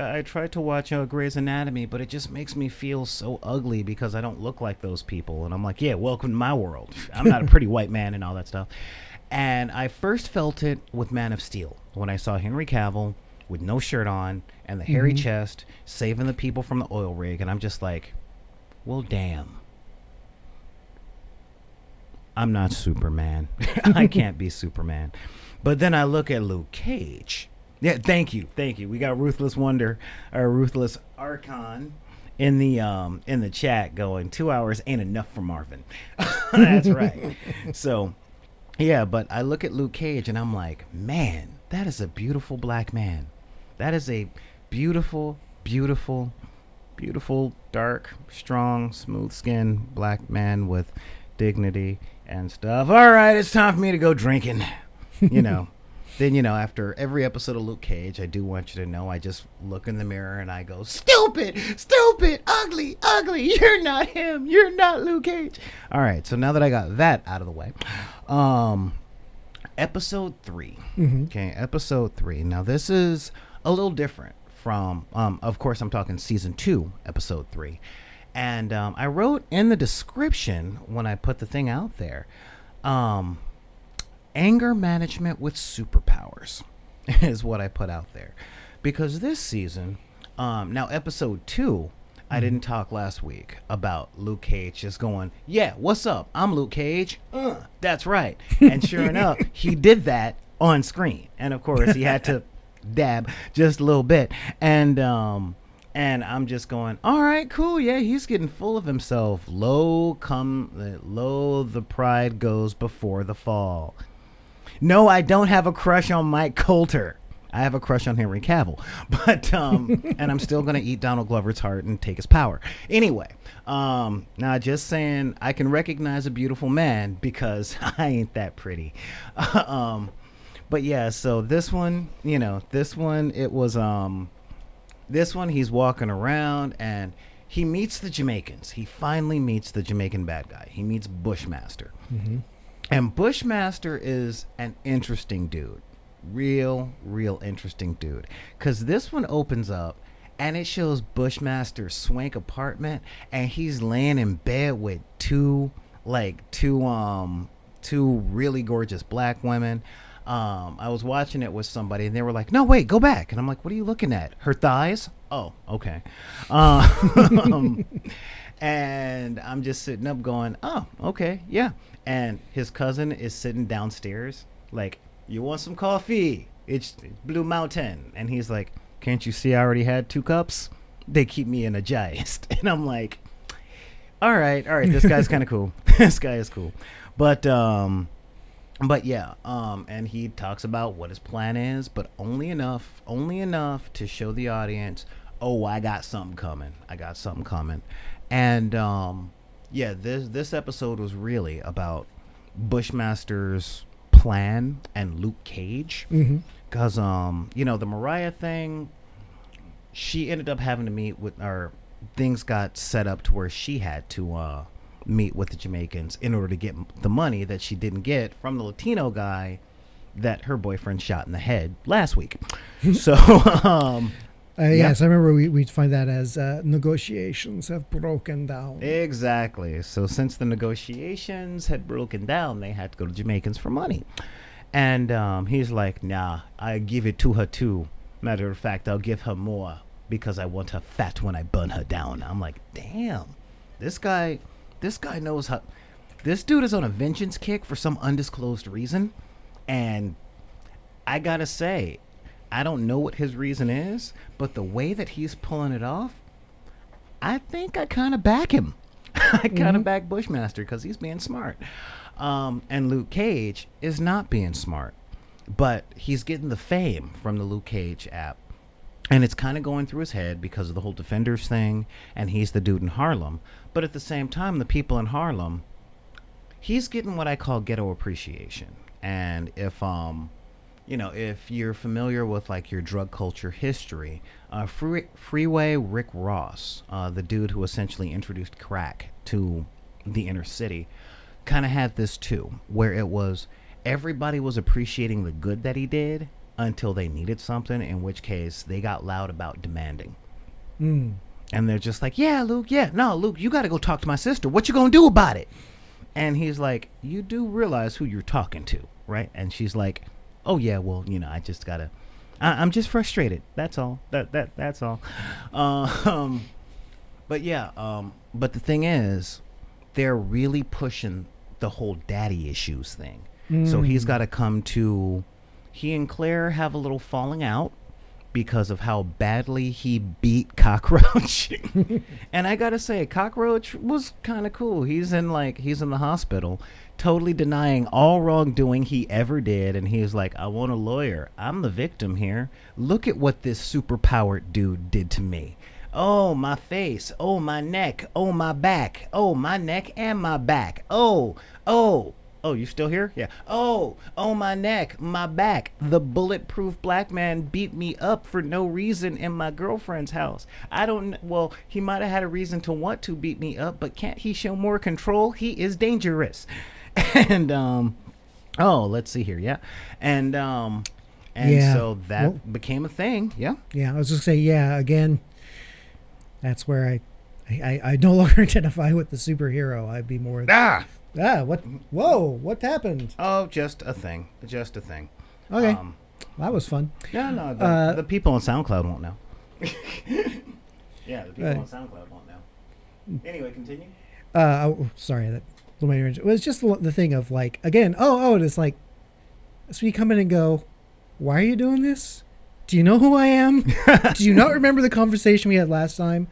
Grey's Anatomy, but it just makes me feel so ugly because I don't look like those people. And I'm like, yeah, welcome to my world. I'm not a pretty white man and all that stuff. And I first felt it with Man of Steel when I saw Henry Cavill with no shirt on and the hairy chest saving the people from the oil rig. And I'm just like, well, damn. I'm not Superman. I can't be Superman. But then I look at Luke Cage. Yeah, thank you. We got Ruthless Wonder, or Ruthless Archon, in the chat going 2 hours ain't enough for Marvin. That's right. So, yeah, but I look at Luke Cage and I'm like, man, that is a beautiful black man. That is a beautiful, beautiful, beautiful, dark, strong, smooth-skinned black man with dignity and stuff. All right, it's time for me to go drinking. Then, after every episode of Luke Cage, I do want you to know I just look in the mirror and I go, stupid, ugly, you're not him. You're not Luke Cage. All right, so now that I got that out of the way, episode 3. Okay, episode 3. Now, this is a little different from, of course, I'm talking season 2, episode 3. And I wrote in the description when I put the thing out there, anger management with superpowers is what I put out there. Because this season, now episode 2, I didn't talk last week about Luke Cage just going, yeah, what's up? I'm Luke Cage. That's right. And sure enough, he did that on screen. And of course, he had to dab just a little bit. And I'm just going, all right, cool. Yeah, he's getting full of himself. Lo the pride goes before the fall. No, I don't have a crush on Mike Coulter. I have a crush on Henry Cavill, but and I'm still gonna eat Donald Glover's heart and take his power. Anyway, now just saying, I can recognize a beautiful man because I ain't that pretty. But yeah, so this one, it was this one he's walking around and he meets the Jamaicans. He finally meets the Jamaican bad guy. He meets Bushmaster. And Bushmaster is an interesting dude. Real interesting dude. Because this one opens up and it shows Bushmaster's swank apartment and he's laying in bed with two really gorgeous black women. I was watching it with somebody and they were like, no, wait, go back. And I'm like, what are you looking at? Her thighs? Oh, okay. And I'm just sitting up going, oh, okay, yeah. And his cousin is sitting downstairs like, you want some coffee? It's Blue Mountain. And he's like, can't you see I already had 2 cups? They keep me energized. And I'm like, all right, this guy's kind of cool. This guy is cool. But yeah, and he talks about what his plan is, but only enough to show the audience, oh, I got something coming. And yeah, this episode was really about Bushmaster's plan and Luke Cage, because the Mariah thing, she ended up having to meet with, or things got set up to where she had to meet with the Jamaicans in order to get the money that she didn't get from the Latino guy that her boyfriend shot in the head last week. So yes, I remember we find that as negotiations have broken down. Exactly. So since the negotiations had broken down, they had to go to Jamaicans for money. And he's like, nah, I give it to her too. Matter of fact, I'll give her more because I want her fat when I burn her down. I'm like, damn, this guy knows how. This dude is on a vengeance kick for some undisclosed reason. And I gotta say, I don't know what his reason is, but the way that he's pulling it off, I think I kind of back him. I kind of back Bushmaster because he's being smart. And Luke Cage is not being smart, but he's getting the fame from the Luke Cage app. And it's kind of going through his head because of the whole Defenders thing, and he's the dude in Harlem. But at the same time, the people in Harlem, he's getting what I call ghetto appreciation. And if if you're familiar with like your drug culture history, Freeway Rick Ross, the dude who essentially introduced crack to the inner city, kind of had this too, where it was everybody was appreciating the good that he did until they needed something, in which case they got loud about demanding. And they're just like, yeah, Luke, Luke, you got to go talk to my sister. What you gonna do about it? And he's like, you do realize who you're talking to, right? And she's like, oh yeah, well, I just gotta, I'm just frustrated. That's all. That's all. But yeah, but the thing is, they're really pushing the whole daddy issues thing. So he's got to come to. He and Claire have a little falling out because of how badly he beat Cockroach. And I gotta say, Cockroach was kind of cool. He's in the hospital, totally denying all wrongdoing he ever did. And he's like, I want a lawyer. I'm the victim here. Look at what this superpowered dude did to me. Oh, my face. Oh, my neck. Oh, my back. Oh, my neck and my back. Oh, you still here? Yeah. Oh, my neck, my back. The bulletproof black man beat me up for no reason in my girlfriend's house. Well, he might have had a reason to want to beat me up, but can't he show more control? He is dangerous. And, let's see here. Yeah. And so that became a thing. Yeah. Yeah. I was just saying, again, that's where I no longer identify with the superhero. I'd be more. What? Whoa, what happened? Oh, just a thing. Okay. That was fun. Yeah, no, the people on SoundCloud won't know. Yeah, the people on SoundCloud won't know. Anyway, continue. Sorry, it was just the thing of like, again, and it's like, so you come in and go, why are you doing this? Do you know who I am? Do you not remember the conversation we had last time?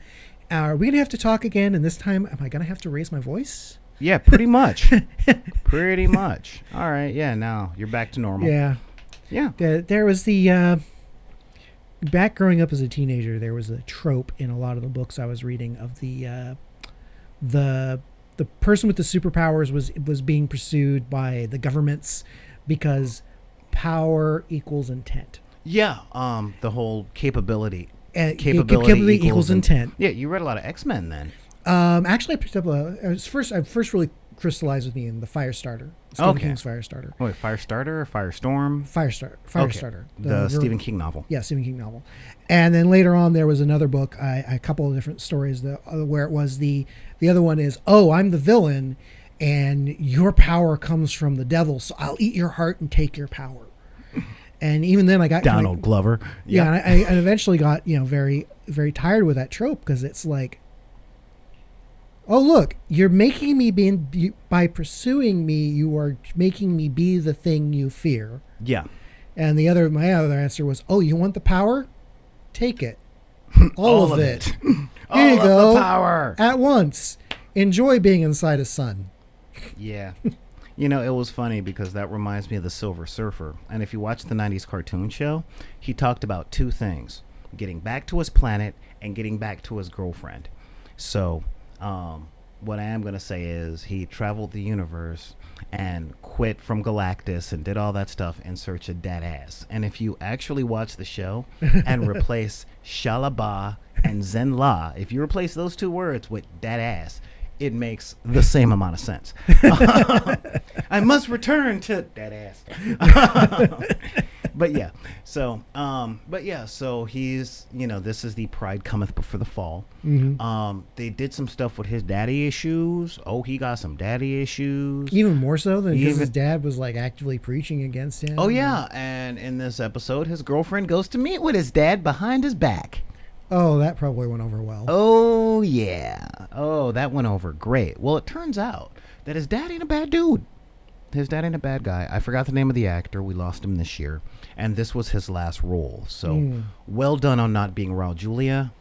Are we going to have to talk again? And this time, am I going to have to raise my voice? Yeah, pretty much. Pretty much. All right. Yeah, now you're back to normal. Yeah. Yeah. There was back growing up as a teenager, there was a trope in a lot of the books I was reading of the person with the superpowers was being pursued by the governments because power equals intent. Yeah. The whole capability equals intent. Yeah, you read a lot of X-Men then. Actually, I picked up I first really crystallized with me in the Firestarter. Stephen King's Firestarter. Wait, Firestarter or Firestorm? Firestarter. The Stephen King novel. Yeah, Stephen King novel. And then later on, there was another book, a couple of different stories where it was the other one is, I'm the villain, and your power comes from the devil, so I'll eat your heart and take your power. And even then, I got Donald Glover. Yeah, and I eventually got very, very tired with that trope because it's like, oh, look, you're making me by pursuing me, you are making me be the thing you fear. Yeah. And my other answer was, you want the power? Take it. All of it. Here you go. The power. At once. Enjoy being inside a sun. Yeah. It was funny because that reminds me of the Silver Surfer. And if you watch the 90s cartoon show, he talked about two things: getting back to his planet and getting back to his girlfriend. So what I am going to say is he traveled the universe and quit from Galactus and did all that stuff in search of that ass. And if you actually watch the show and replace Shalaba and Zenla, if you replace those two words with that ass, it makes the same amount of sense. I must return to that ass. But yeah, so he's, this is the Pride Cometh Before the Fall. Mm-hmm. They did some stuff with his daddy issues. He got some daddy issues. Even more so than because his dad was like actively preaching against him. Oh yeah, and in this episode, his girlfriend goes to meet with his dad behind his back. Oh, that probably went over well. Oh yeah. Oh, that went over great. Well, it turns out that his dad ain't a bad dude. His dad ain't a bad guy. I forgot the name of the actor. We lost him this year. And this was his last role. So well done on not being Raul Julia.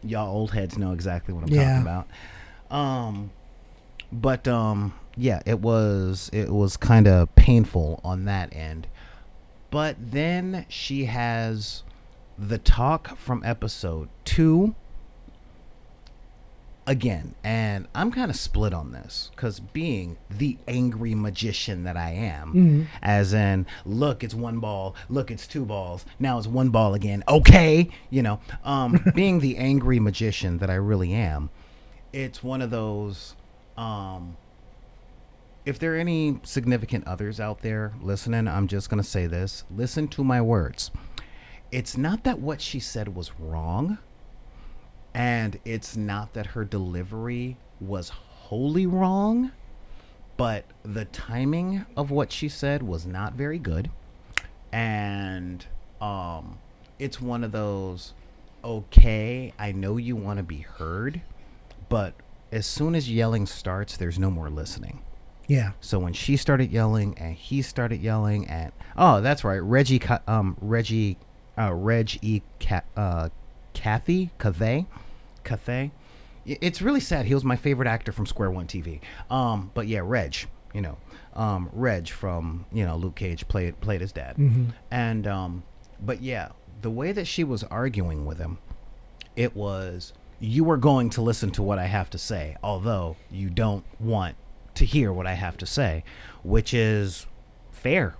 Y'all old heads know exactly what I'm Yeah. talking about. But yeah, it was kind of painful on that end. But then she has the talk from episode 2 again, and I'm kind of split on this because being the angry magician that I am, as in, look, it's one ball, look, it's two balls, now it's one ball again, okay, being the angry magician that I really am, it's one of those. If there are any significant others out there listening, I'm just gonna say this: listen to my words. It's not that what she said was wrong, and it's not that her delivery was wholly wrong, but the timing of what she said was not very good. And it's one of those, okay, I know you want to be heard, but as soon as yelling starts, there's no more listening. Yeah. So when she started yelling and he started yelling, and oh, that's right, Reg E. Cathay. It's really sad. He was my favorite actor from Square One TV. But yeah, Reg. Reg from Luke Cage played his dad. And but yeah, the way that she was arguing with him, it was, you are going to listen to what I have to say, although you don't want to hear what I have to say, which is fair.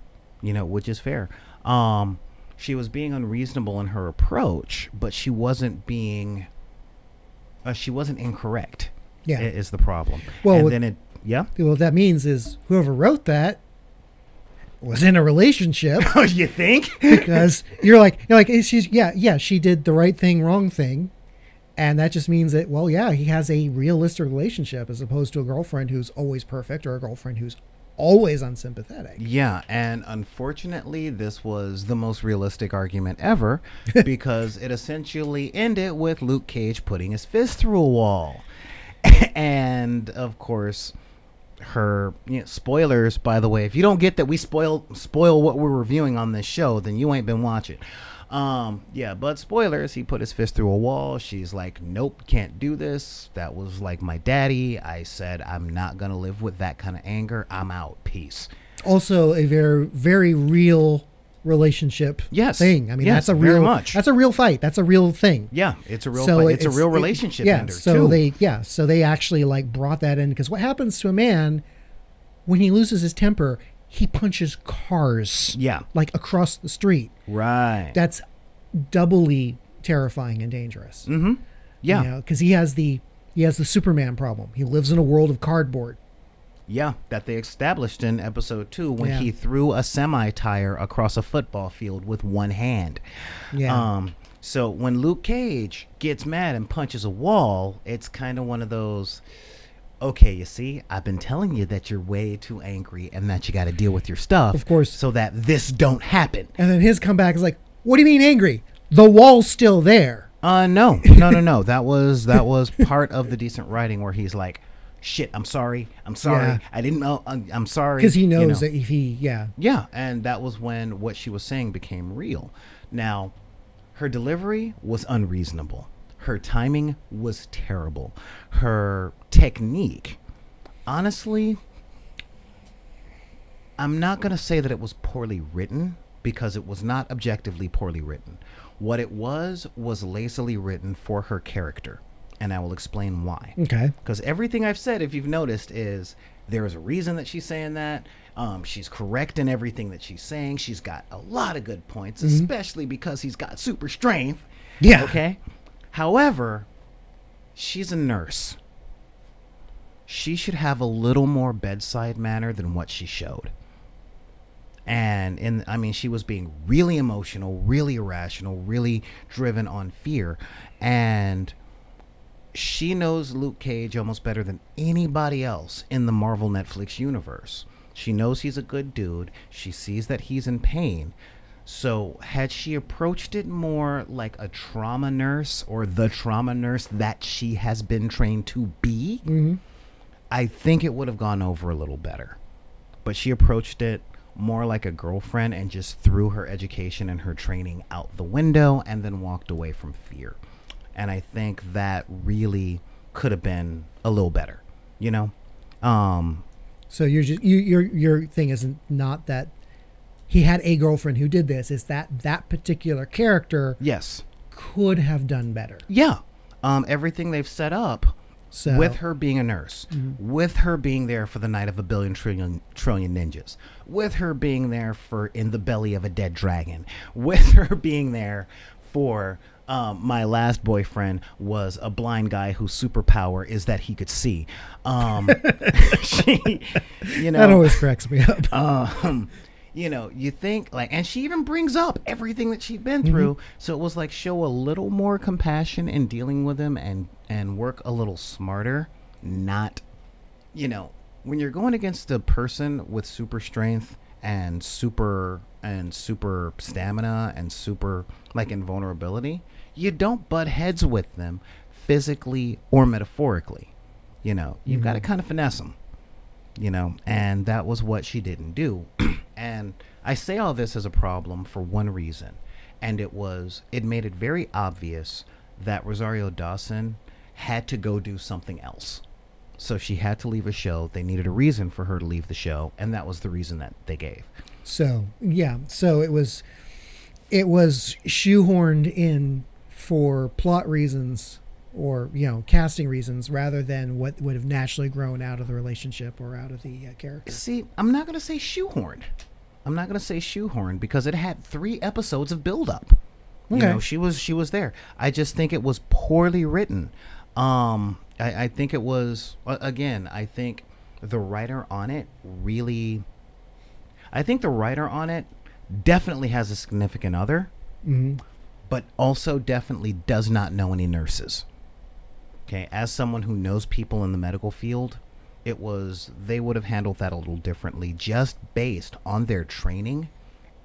She was being unreasonable in her approach, but she wasn't incorrect. Yeah. Is the problem. Well, yeah. What that means is whoever wrote that was in a relationship. You think? Because you're like she did the right thing, wrong thing. And that just means that, well, yeah, he has a realistic relationship as opposed to a girlfriend who's always perfect or a girlfriend who's always unsympathetic. Yeah, and unfortunately, this was the most realistic argument ever because it essentially ended with Luke Cage putting his fist through a wall. And, of course, her spoilers, by the way. If you don't get that we spoil what we're reviewing on this show, then you ain't been watching. Yeah, but spoilers, he put his fist through a wall. She's like, nope, can't do this. That was like my daddy. I said, I'm not going to live with that kind of anger. I'm out. Peace. Also a very, very real relationship thing. I mean, yes, that's a real fight. That's a real thing. Yeah, it's a real fight. It's a real relationship ender too. So they actually like brought that in, because what happens to a man when he loses his temper, he punches cars. Yeah. Like across the street. Right. That's doubly terrifying and dangerous. Mm-hmm. Yeah. Because he has the Superman problem. He lives in a world of cardboard. Yeah, that they established in episode 2 when he threw a semi-tire across a football field with one hand. Yeah. So when Luke Cage gets mad and punches a wall, it's kind of one of those, okay, you see, I've been telling you that you're way too angry and that you got to deal with your stuff. Of course. So that this don't happen. And then his comeback is like, what do you mean angry? The wall's still there. No. That was part of the decent writing where he's like, shit, I'm sorry. Yeah. I didn't know. I'm sorry. Because he knows that if he, Yeah, and that was when what she was saying became real. Now, her delivery was unreasonable. Her timing was terrible. Her technique, honestly, I'm not going to say that it was poorly written, because it was not objectively poorly written. What it was lazily written for her character. And I will explain why. Okay. Because everything I've said, if you've noticed, is there is a reason that she's saying that. She's correct in everything that she's saying. She's got a lot of good points, especially because he's got super strength. Yeah. Okay. However, she's a nurse. She should have a little more bedside manner than what she showed. And she was being really emotional, really irrational, really driven on fear. And she knows Luke Cage almost better than anybody else in the Marvel Netflix universe. She knows he's a good dude. She sees that he's in pain. So had she approached it more like a trauma nurse, or the trauma nurse that she has been trained to be, I think it would have gone over a little better. But she approached it more like a girlfriend and just threw her education and her training out the window and then walked away from fear. and I think that really could have been a little better, you know. Um, So your thing isn't not that he had a girlfriend who did this. Is that particular character yes, could have done better. yeah. Everything they've set up So with her being a nurse, with her being there for the night of a billion trillion ninjas, with her being there for in the belly of a dead dragon, with her being there for my last boyfriend was a blind guy whose superpower is that he could see. She, you know, that always cracks me up. you know, you think like, and she even brings up everything that she'd been through. So it was like, show a little more compassion in dealing with him and work a little smarter. Not, you know, when you're going against a person with super strength and super stamina and super like invulnerability, you don't butt heads with them physically or metaphorically. You know, you've got to kind of finesse them, you know, and that was what she didn't do. And I say all this as a problem for one reason, and it made it very obvious that Rosario Dawson had to go do something else. So she had to leave a show. They needed a reason for her to leave the show, and that was the reason that they gave. So yeah, so it was shoehorned in for plot reasons or, you know, casting reasons rather than what would have naturally grown out of the relationship or out of the character. See, I'm not going to say shoehorned because it had 3 episodes of build-up. You Okay. know, she was there. I just think it was poorly written. I think it was, again, I think the writer on it definitely has a significant other, but also definitely does not know any nurses. Okay, as someone who knows people in the medical field, they would have handled that a little differently just based on their training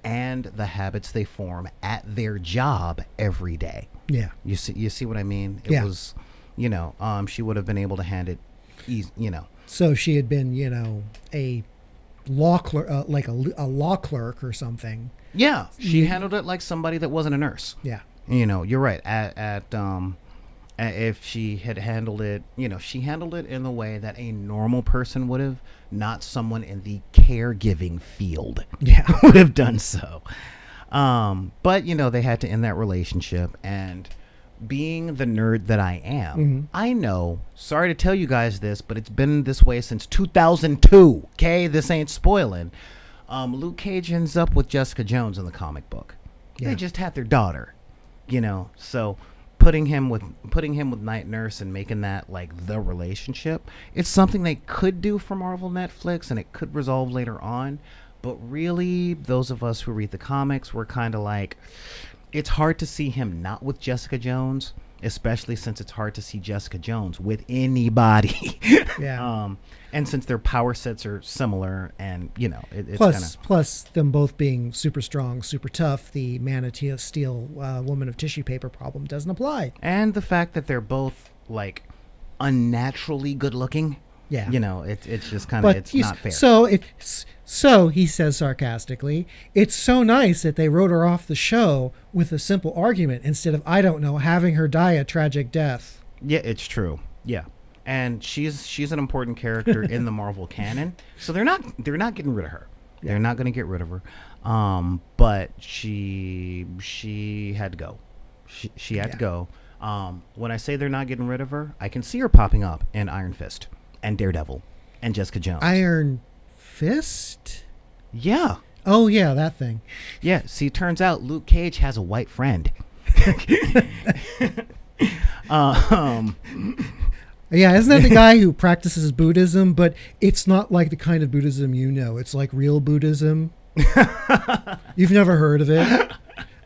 and the habits they form at their job every day. Yeah. You see what I mean? It Yeah. was, you know, she would have been able to hand it easy, you know. So she had been, you know, a law clerk, like a law clerk or something. Yeah, she handled it like somebody that wasn't a nurse. Yeah. You know, you're right. If she had handled it, you know, she handled it in the way that a normal person would have, not someone in the caregiving field Yeah. would have done so. But, you know, they had to end that relationship. And being the nerd that I am, I know, sorry to tell you guys this, but it's been this way since 2002. Okay? This ain't spoiling. Luke Cage ends up with Jessica Jones in the comic book. Yeah. They just had their daughter, you know, so putting him with Night Nurse and making that like the relationship, it's something they could do for Marvel Netflix and it could resolve later on. But really, those of us who read the comics, we're kind of like, it's hard to see him not with Jessica Jones, especially since it's hard to see Jessica Jones with anybody. Yeah. And since their power sets are similar, and you know, it's kind of Plus them both being super strong, super tough, the Man of Steel, Woman of Tissue Paper problem doesn't apply. and the fact that they're both like unnaturally good looking. Yeah. You know, it's just kind of, it's not fair. So he says sarcastically, it's so nice that they wrote her off the show with a simple argument instead of, I don't know, having her die a tragic death. Yeah, it's true. Yeah. And she's an important character in the Marvel canon. So they're not getting rid of her. Yeah. They're not going to get rid of her. But she had to go. She had to go. When I say they're not getting rid of her, I can see her popping up in Iron Fist and Daredevil and Jessica Jones. Iron Fist? Yeah. Oh, yeah, that thing. Yeah. See, turns out Luke Cage has a white friend. Yeah, isn't that the guy who practices Buddhism? But it's not like the kind of Buddhism you know. It's like real Buddhism. You've never heard of it.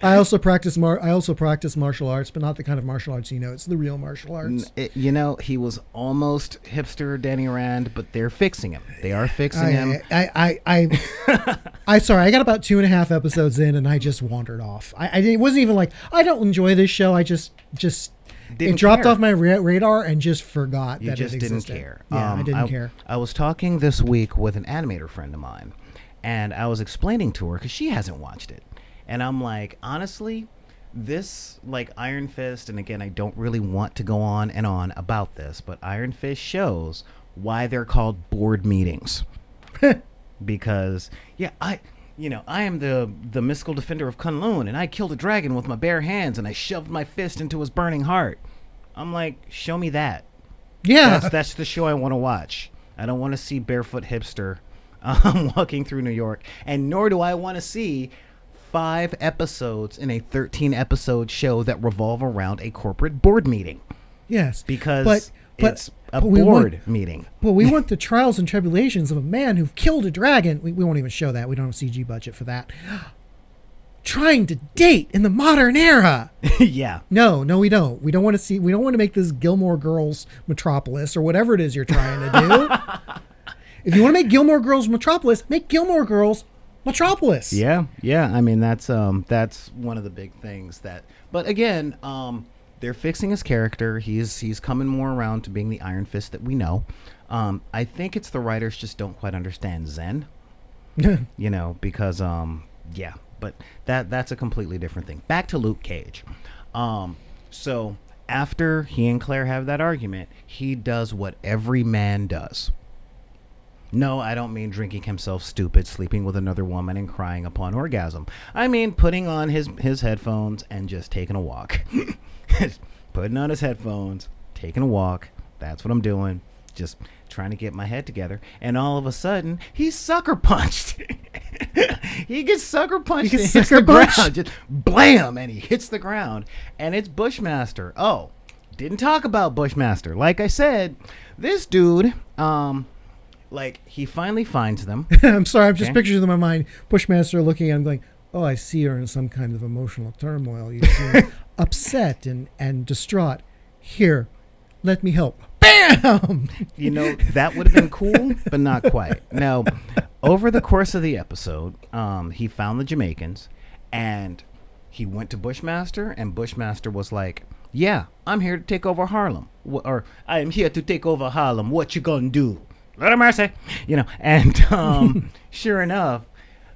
I also practice martial arts, but not the kind of martial arts you know. It's the real martial arts. You know, he was almost hipster Danny Rand, but they're fixing him. They are fixing him. Sorry, I got about 2.5 episodes in, and I just wandered off. It wasn't even like I don't enjoy this show. I just Didn't it dropped care. off my radar and just forgot You that just it didn't existed. care. Yeah, I didn't care. I was talking this week with an animator friend of mine, and I was explaining to her because she hasn't watched it, and I'm like, honestly, this, like, Iron Fist, and again, I don't really want to go on and on about this, but Iron Fist shows why they're called board meetings. Because, yeah, I am the mystical defender of Kunlun, and I killed a dragon with my bare hands, and I shoved my fist into his burning heart. I'm like, show me that. Yeah. That's the show I want to watch. I don't want to see barefoot hipster walking through New York, and nor do I want to see 5 episodes in a 13-episode show that revolve around a corporate board meeting. Yes. Because it's a board meeting. But we want the trials and tribulations of a man who killed a dragon. We won't even show that. We don't have a CG budget for that. Trying to date in the modern era. Yeah. No, we don't. We don't want to make this Gilmore Girls Metropolis or whatever it is you're trying to do. If you want to make Gilmore Girls Metropolis, make Gilmore Girls Metropolis. Yeah. I mean, that's one of the big things that. But again, they're fixing his character. He's coming more around to being the Iron Fist that we know. I think it's the writers just don't quite understand Zen. Because yeah. But that's a completely different thing. Back to Luke Cage. So after he and Claire have that argument, he does what every man does. No, I don't mean drinking himself stupid, sleeping with another woman, and crying upon orgasm. I mean putting on his headphones and just taking a walk. Putting on his headphones, taking a walk. That's what I'm doing. Just trying to get my head together. And all of a sudden, he's sucker punched. He gets sucker punched and hits the ground. Just blam, and he hits the ground. And it's Bushmaster. Oh, didn't talk about Bushmaster. Like I said, this dude, he finally finds them. I'm sorry, I'm just picturing in my mind Bushmaster looking at him going, oh, I see her in some kind of emotional turmoil. You seem upset and distraught. Here, let me help. Bam! That would have been cool, but not quite. Now, over the course of the episode, he found the Jamaicans, and he went to Bushmaster, and Bushmaster was like, yeah, I'm here to take over Harlem. Or, I am here to take over Harlem. What you gonna do? Lord of mercy. And sure enough,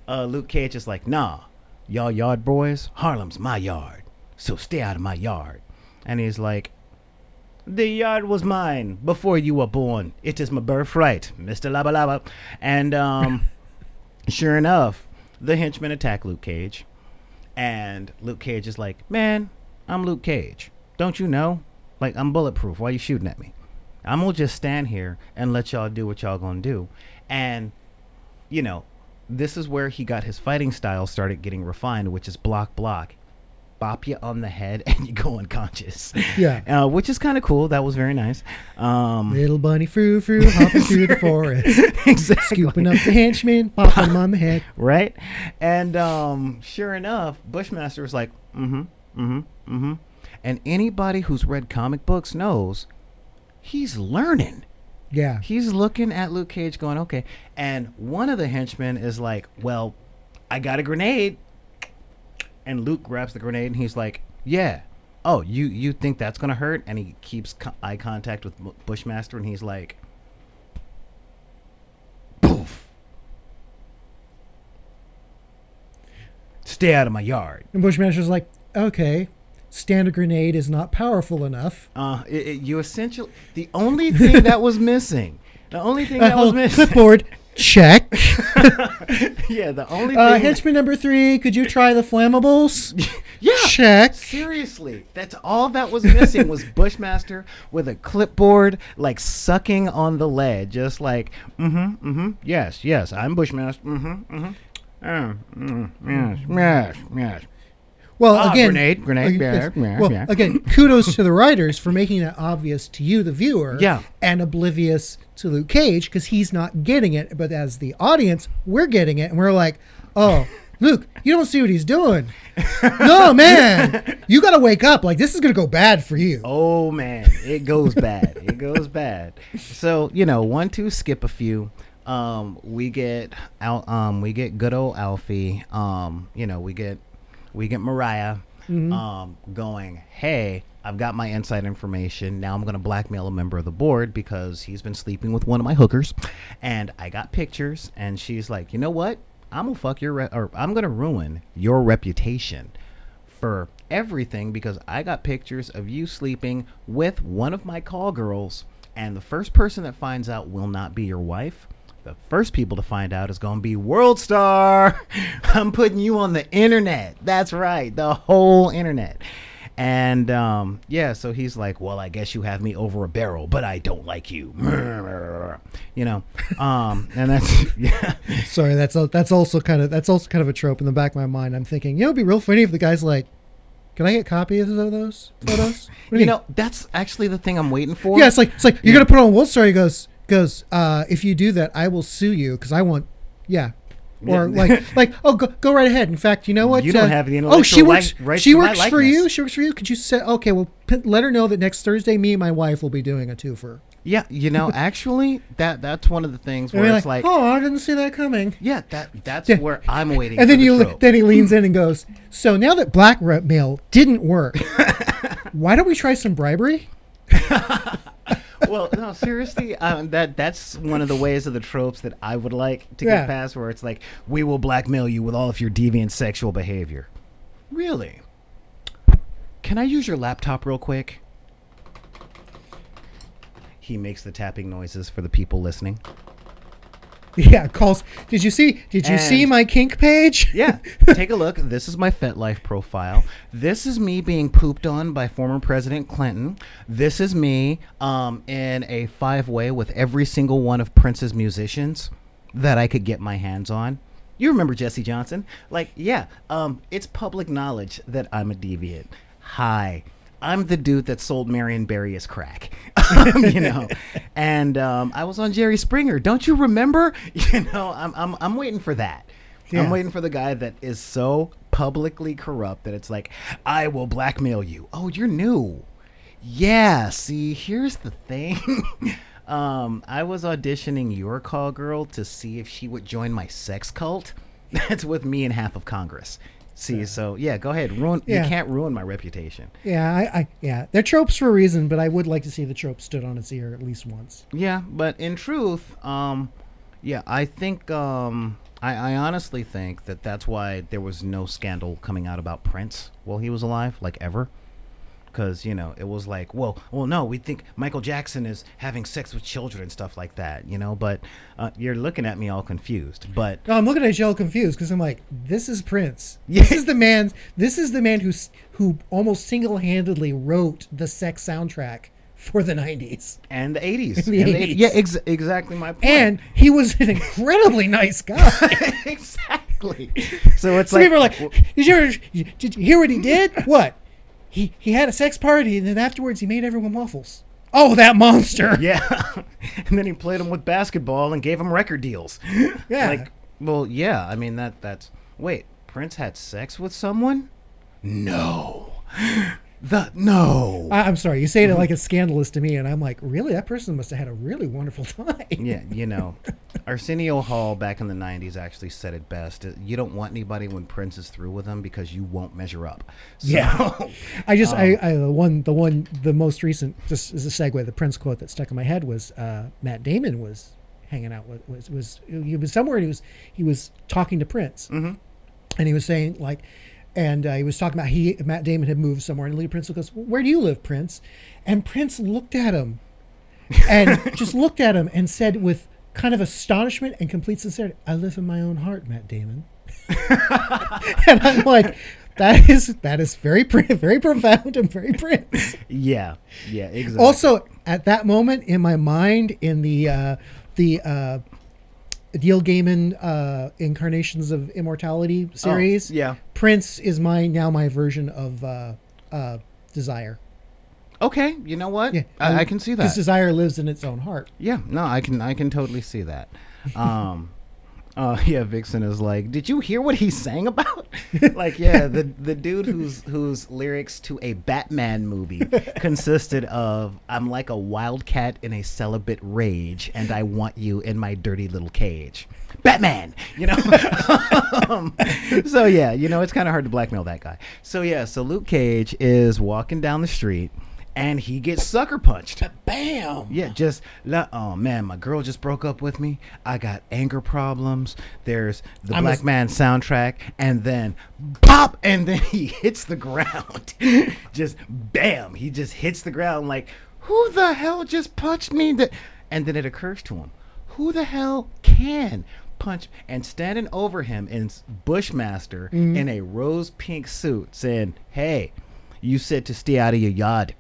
Luke Cage is like, nah, y'all yard boys, Harlem's my yard, so stay out of my yard. And he's like, the yard was mine before you were born. It is my birthright, Mr. Laba Laba. And sure enough, the henchmen attack Luke Cage. And Luke Cage is like, man, I'm Luke Cage. Don't you know? Like, I'm bulletproof. Why are you shooting at me? I'm going to just stand here and let y'all do what y'all going to do. And, this is where he got his fighting style started getting refined, which is block. Bop you on the head and you go unconscious. Yeah. Which is kind of cool. That was very nice. Little bunny frou hopping through the forest. Exactly. Scooping up the henchman, popping him on the head. Right? And sure enough, Bushmaster was like, And anybody who's read comic books knows he's learning. Yeah. He's looking at Luke Cage going, okay. And one of the henchmen is like, well, I got a grenade. And Luke grabs the grenade and he's like, yeah. Oh, you think that's going to hurt? And he keeps eye contact with Bushmaster and he's like, poof. Stay out of my yard. And Bushmaster's like, okay, standard grenade is not powerful enough. You essentially, the only thing that was missing, clipboard. Check. Yeah, the only thing. Henchman number 3, could you try the flammables? Yeah. Check. Seriously, that's all that was missing was Bushmaster with a clipboard, like sucking on the lead, just like, yes, I'm Bushmaster, yes. Well, again, grenade. Well, again, kudos to the writers for making that obvious to you, the viewer, and oblivious to Luke Cage because he's not getting it. But as the audience, we're getting it, and we're like, "Oh, Luke, you don't see what he's doing. No, man, you got to wake up. Like this is gonna go bad for you." Oh man, it goes bad. It goes bad. So 1, 2, skip a few. We get good old Alfie. We get Mariah going, hey, I've got my inside information. Now I'm going to blackmail a member of the board because he's been sleeping with one of my hookers. And I got pictures. And she's like, you know what? I'm going to I'm going to ruin your reputation for everything because I got pictures of you sleeping with one of my call girls, and the first person that finds out will not be your wife. The first people to find out is going to be World Star. I'm putting you on the internet. That's right, the whole internet. And yeah, so he's like, well, I guess you have me over a barrel, but I don't like you. You know, and that's yeah. Sorry, that's also kind of a trope in the back of my mind. I'm thinking, it'd be real funny if the guy's like, can I get copies of those photos? You know, that's actually the thing I'm waiting for. Yeah, it's like you're gonna put on World Star. He goes, if you do that, I will sue you because I want, yeah. Or go right ahead. In fact, you know what? You don't have the intellectual rights. She works for you. She works for you. Could you say, okay? Well, let her know that next Thursday, me and my wife will be doing a twofer. Yeah, you know, actually, that's one of the things where it's like, oh, I didn't see that coming. Yeah, that's where I'm waiting. And then then he leans in and goes, so now that blackmail didn't work, why don't we try some bribery? Well, no, seriously, that's one of the ways of the tropes that I would like to get past, where it's like, we will blackmail you with all of your deviant sexual behavior. Really? Can I use your laptop real quick? He makes the tapping noises for the people listening. Yeah, calls. Did you see my kink page? Yeah, take a look. This is my FetLife profile. This is me being pooped on by former President Clinton. This is me in a 5-way with every single one of Prince's musicians that I could get my hands on. You remember Jesse Johnson? Like, yeah, it's public knowledge that I'm a deviant. Hi. I'm the dude that sold Marion Barry as crack, you know, and I was on Jerry Springer. Don't you remember? You know, I'm waiting for that. Yeah. I'm waiting for the guy that is so publicly corrupt that it's like, I will blackmail you. Oh, you're new. Yeah. See, here's the thing. I was auditioning your call girl to see if she would join my sex cult. That's with me and half of Congress. See, so yeah, go ahead. You can't ruin my reputation. Yeah, yeah, they're tropes for a reason, but I would like to see the trope stood on its ear at least once. Yeah, but in truth, yeah, I think, I honestly think that that's why there was no scandal coming out about Prince while he was alive, like ever. Because, you know, it was like, well, no, we think Michael Jackson is having sex with children and stuff like that, you know, but you're looking at me all confused. But no, I'm looking at you all confused because I'm like, this is Prince. Yeah. This is the man who almost single-handedly wrote the sex soundtrack for the 90s. And the 80s. And the 80s. Yeah, exactly my point. And he was an incredibly nice guy. Exactly. So it's some people are like, did you hear what he did? What? He had a sex party, and then afterwards he made everyone waffles. Oh, that monster! Yeah, and then he played them with basketball and gave them record deals. Yeah, like, well, yeah. I mean that's. Wait, Prince had sex with someone? No. No. I'm sorry. You say it like it's scandalous to me, and I'm like, really? That person must have had a really wonderful time. Yeah, you know, Arsenio Hall back in the 90s actually said it best. You don't want anybody when Prince is through with them because you won't measure up. So, yeah. The most recent, just as a segue, the Prince quote that stuck in my head was Matt Damon was hanging out with, he was somewhere and he was talking to Prince. Mm-hmm. And he was saying like, and he was talking about Matt Damon had moved somewhere, and Lee Prince goes, "Where do you live, Prince?" And Prince looked at him, and just looked at him and said with kind of astonishment and complete sincerity, "I live in my own heart, Matt Damon." And I'm like, that is very profound and very Prince. Yeah, exactly. Also, at that moment in my mind, in the Neil Gaiman Incarnations of Immortality series. Yeah. Prince is my version of Desire. Okay, you know what? Yeah, I can see that. Because Desire lives in its own heart. Yeah, no, I can totally see that. Yeah, Vixen is like, did you hear what he sang about? Like, yeah, the dude whose lyrics to a Batman movie consisted of, I'm like a wildcat in a celibate rage, and I want you in my dirty little cage. Batman, you know? So, yeah, you know, it's kind of hard to blackmail that guy. So, yeah, so Luke Cage is walking down the street, and he gets sucker punched. Bam. Yeah, oh man, my girl just broke up with me. I got anger problems. There's the Black Man soundtrack, and then pop, and then he hits the ground. Just bam, he just hits the ground like, who the hell just punched me? And then it occurs to him, who the hell can punch? And standing over him is Bushmaster in a rose pink suit saying, hey, you said to stay out of your yard,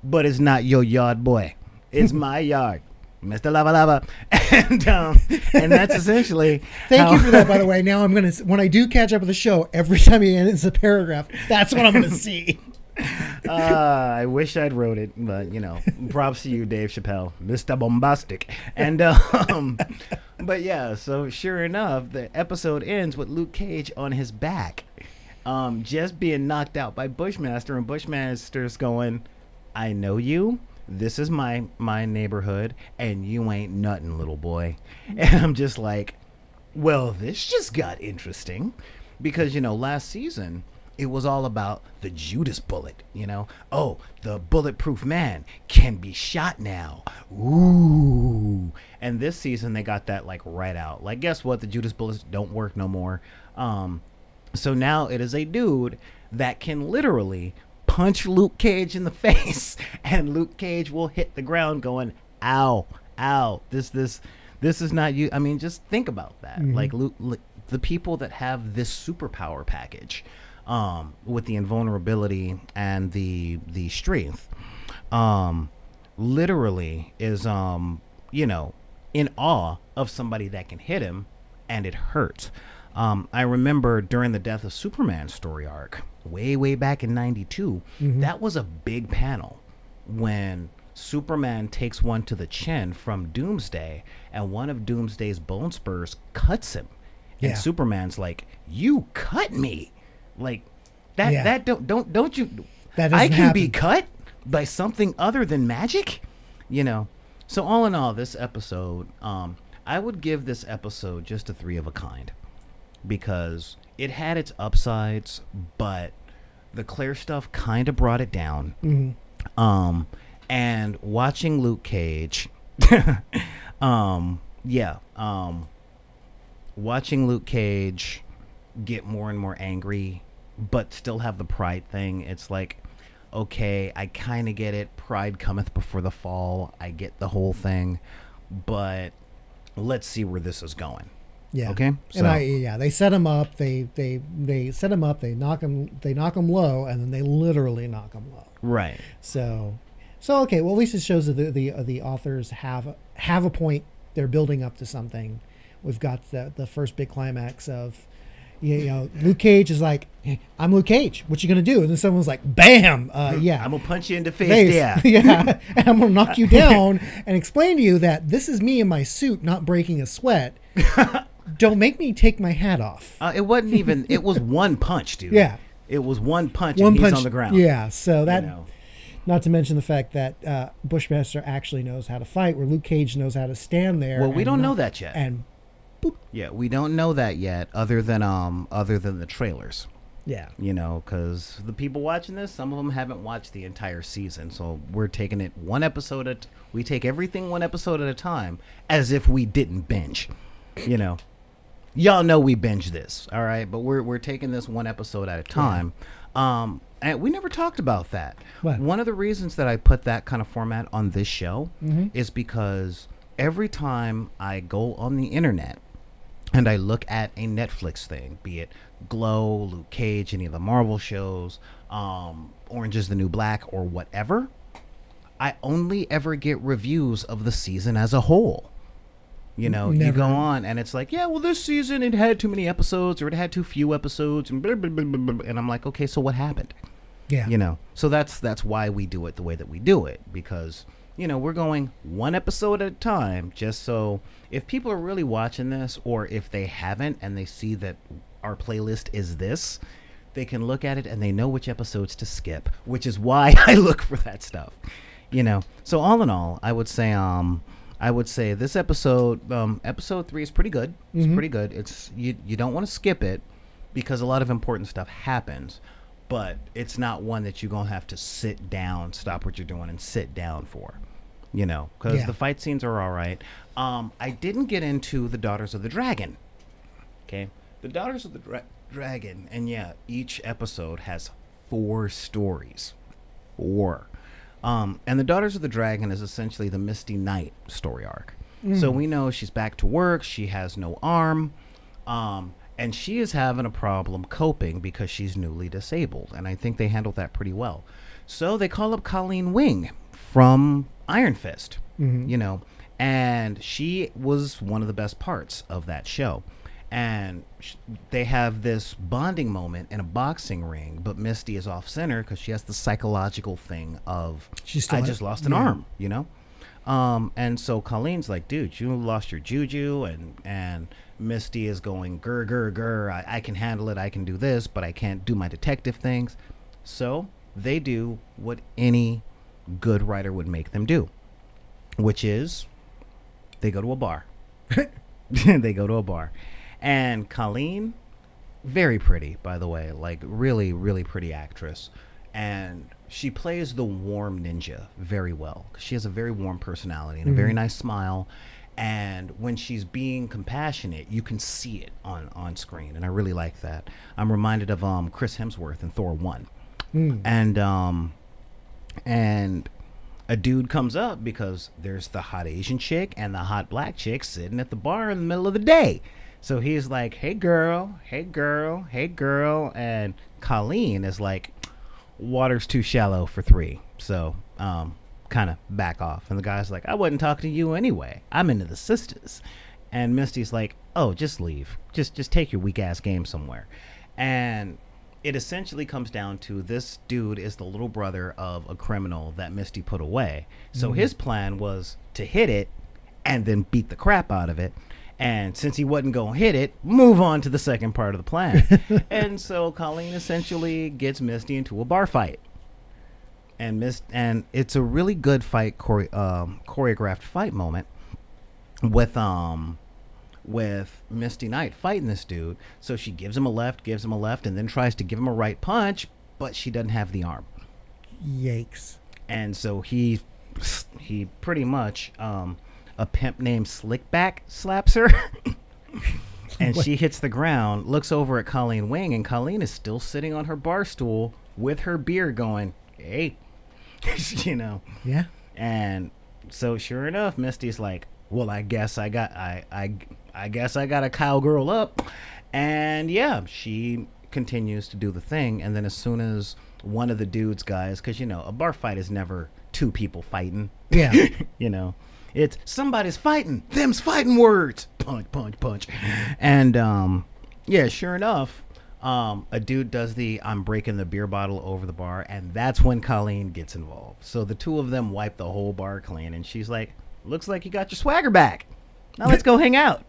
but it's not your yard, boy. It's my yard, Mr. Lava Lava. And that's essentially Thank you for that, by the way. Now I'm going to, when I do catch up with the show, every time he ends a paragraph, that's what I'm going to see. I wish I'd wrote it, but you know, props to you, Dave Chappelle, Mr. Bombastic. And but yeah, so sure enough, the episode ends with Luke Cage on his back, just being knocked out by Bushmaster, and Bushmaster's going, I know you. This is my neighborhood, and you ain't nothing, little boy. And I'm just like, well, this just got interesting, because you know, last season it was all about the Judas bullet, you know. Oh, the bulletproof man can be shot now. Ooh. And this season they got that like right out. Like, guess what? The Judas bullets don't work no more. So now it is a dude that can literally punch Luke Cage in the face, and Luke Cage will hit the ground going, ow, ow. This is not you. I mean, just think about that. Like the people that have this superpower package, with the invulnerability and the strength, literally is you know, in awe of somebody that can hit him and it hurts. I remember during the Death of Superman story arc way back in 92, that was a big panel when Superman takes one to the chin from Doomsday, and one of Doomsday's bone spurs cuts him. And Superman's like, you cut me. Like that don't you that I can happen. Be cut by something other than magic, you know. So all in all, this episode, I would give this episode just a 3 of a kind, because it had its upsides, but the Claire stuff kind of brought it down. And watching Luke Cage watching Luke Cage get more and more angry, but still have the pride thing. It's like, okay, I kind of get it. Pride cometh before the fall. I get the whole thing, but let's see where this is going. Yeah. Okay. So, And they set him up. They set him up. They knock him low, and then they literally knock him low. Right. So okay. Well, at least it shows that the authors have a point. They're building up to something. We've got the first big climax of, you know, Luke Cage is like, hey, I'm Luke Cage. What you gonna do? And then someone's like, bam, yeah, I'm gonna punch you in the face. Yeah, yeah, and I'm gonna knock you down and explain to you that this is me in my suit, not breaking a sweat. Don't make me take my hat off. It wasn't even. It was one punch, dude. Yeah, it was one punch, and he's on the ground. Yeah, so that. You know. Not to mention the fact that Bushmaster actually knows how to fight, where Luke Cage knows how to stand there. Well, we don't know that yet. And boop. Yeah, we don't know that yet, other than the trailers. Yeah. You know, because the people watching this, some of them haven't watched the entire season, so we're taking it one episode we take everything one episode at a time, as if we didn't binge. You know, y'all know we binge this, all right? But we're taking this one episode at a time. Yeah. And we never talked about that. What? One of the reasons that I put that kind of format on this show is because every time I go on the internet and I look at a Netflix thing, be it Glow, Luke Cage, any of the Marvel shows, Orange is the New Black, or whatever, I only ever get reviews of the season as a whole. You know, Never. You go on and it's like, yeah, well, this season it had too many episodes, or it had too few episodes, and blah, blah, blah, blah, blah. And I'm like, okay, so what happened? Yeah. You know, so that's why we do it the way that we do it, because, you know, we're going one episode at a time, just so if people are really watching this, or if they haven't and they see that our playlist is this, they can look at it and they know which episodes to skip, which is why I look for that stuff. You know, so all in all, I would say this episode, episode 3 is pretty good. It's pretty good. It's you don't want to skip it, because a lot of important stuff happens. but it's not one that you're gonna have to sit down, stop what you're doing, and sit down for. Because Yeah. the fight scenes are all right. I didn't get into the Daughters of the Dragon. Okay, the Daughters of the Dragon, and yeah, each episode has 4 stories. 4. And the Daughters of the Dragon is essentially the Misty Knight story arc. So we know she's back to work. She has no arm. And she is having a problem coping because she's newly disabled. And I think they handled that pretty well. So they call up Colleen Wing from Iron Fist, and she was one of the best parts of that show. And they have this bonding moment in a boxing ring, but Misty is off center because she has the psychological thing of, I just lost an arm, and so Colleen's like, dude, you lost your juju, and Misty is going, grr, I can handle it, I can do this, but I can't do my detective things. So they do what any good writer would make them do, which is they go to a bar. They go to a bar. And Colleen, very pretty, by the way, like really, really pretty actress. And she plays the warm ninja very well, because she has a very warm personality and a very nice smile. And when she's being compassionate, you can see it on screen. And I really like that. I'm reminded of Chris Hemsworth in Thor 1. And a dude comes up because there's the hot Asian chick and the hot black chick sitting at the bar in the middle of the day. So he's like, hey girl, hey girl, hey girl. And Colleen is like, water's too shallow for 3. So kind of back off. And the guy's like, I wasn't talking to you anyway. I'm into the sisters. And Misty's like, oh, just leave. Just take your weak ass game somewhere. And it essentially comes down to, this dude is the little brother of a criminal that Misty put away. So his plan was to hit it and then beat the crap out of it. And since he wasn't going to hit it, move on to the second part of the plan. And so Colleen essentially gets Misty into a bar fight. And it's a really good fight, choreographed fight moment with Misty Knight fighting this dude. So she gives him a left, and then tries to give him a right punch, but she doesn't have the arm. Yikes. And so he pretty much, a pimp named Slickback slaps her. And she hits the ground, looks over at Colleen Wing, and Colleen is still sitting on her bar stool with her beer going, hey. Yeah. And so sure enough, Misty's like, well, I guess I got a cowgirl up. And yeah, she continues to do the thing. And then as soon as one of the dudes guys, because a bar fight is never 2 people fighting. Yeah. It's somebody's fighting, them's fighting words, punch, punch, punch. And yeah, sure enough, a dude does the I'm breaking the beer bottle over the bar, and that's when Colleen gets involved. So the 2 of them wipe the whole bar clean, and she's like, looks like you got your swagger back. Now let's go hang out.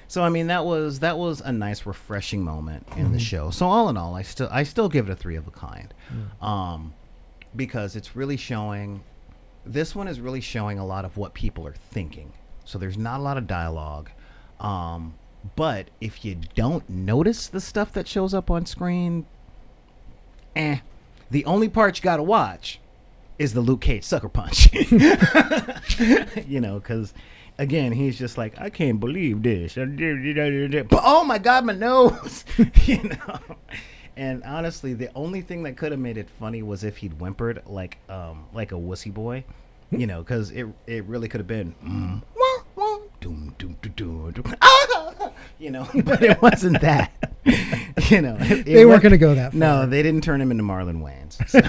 So I mean, that was a nice, refreshing moment in the show. So all in all, I still give it a 3 of a kind, because it's really showing. This one is really showing a lot of what people are thinking. So there's not a lot of dialogue. But if you don't notice the stuff that shows up on screen, the only part you got to watch is the Luke Cage sucker punch. Because, again, he's just like, I can't believe this. But, oh, my God, my nose. And honestly, the only thing that could have made it funny was if he'd whimpered like a wussy boy, because it really could have been, but it wasn't that. They weren't going to go that far. No, they didn't turn him into Marlon Wayans. So,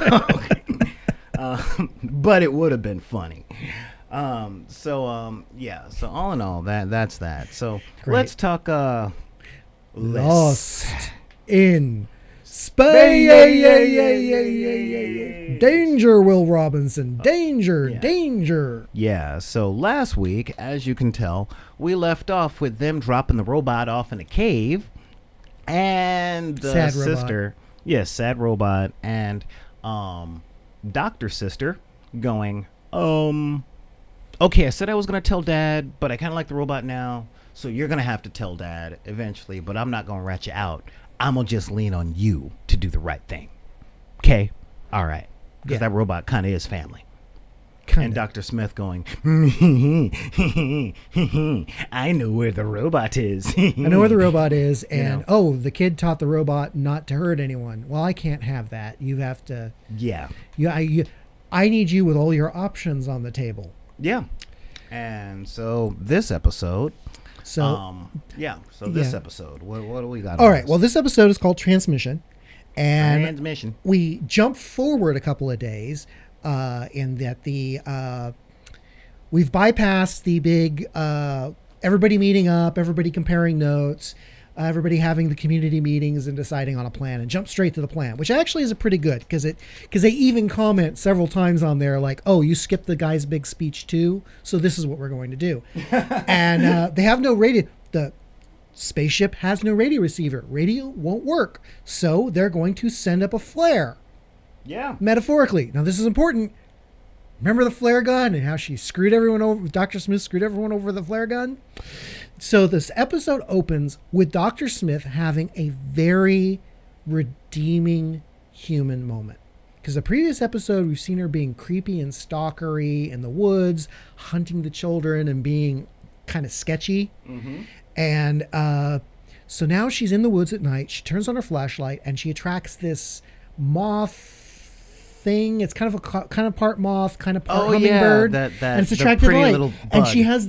but it would have been funny. Yeah. So all in all, that's that. So Great. let's talk. Lost in space. Danger, Will Robinson. Danger, danger. Yeah, so last week, as you can tell, we left off with them dropping the robot off in a cave. And the Sad sister. robot. Yes, sad robot. And Dr. Sister going, okay, I said I was going to tell Dad, but I kind of like the robot now. So you're going to have to tell Dad eventually, but I'm not going to rat you out. I'm gonna just lean on you to do the right thing. Okay, all right, because Yeah. that robot kind of is family. Kinda. And Dr. Smith going, I know where the robot is. I know where the robot is, and know. oh, the kid taught the robot not to hurt anyone. Well, I can't have that. You have to. Yeah, I need you with all your options on the table. yeah. And so this episode, So, this yeah. episode, what do we got? all on right. this? Well, this episode is called Transmission, and Transmission. we jump forward a couple of days in that we've bypassed the big everybody meeting up, everybody comparing notes, everybody having the community meetings and deciding on a plan, and jump straight to the plan, which actually is a pretty good because they even comment several times on there like, oh, you skipped the guy's big speech too, so this is what we're going to do. And they have no radio. The spaceship has no radio receiver. Radio won't work, so they're going to send up a flare. Yeah. Metaphorically. Now, this is important. Remember the flare gun and how she screwed everyone over? Dr. Smith screwed everyone over the flare gun? So this episode opens with Dr. Smith having a very redeeming human moment. Because the previous episode, we've seen her being creepy and stalkery in the woods, hunting the children and being kind of sketchy. Mm-hmm. And so now she's in the woods at night. She turns on her flashlight and she attracts this moth thing. It's kind of part moth, kind of part hummingbird. That and it's the attracted to pretty light. little And bud. she has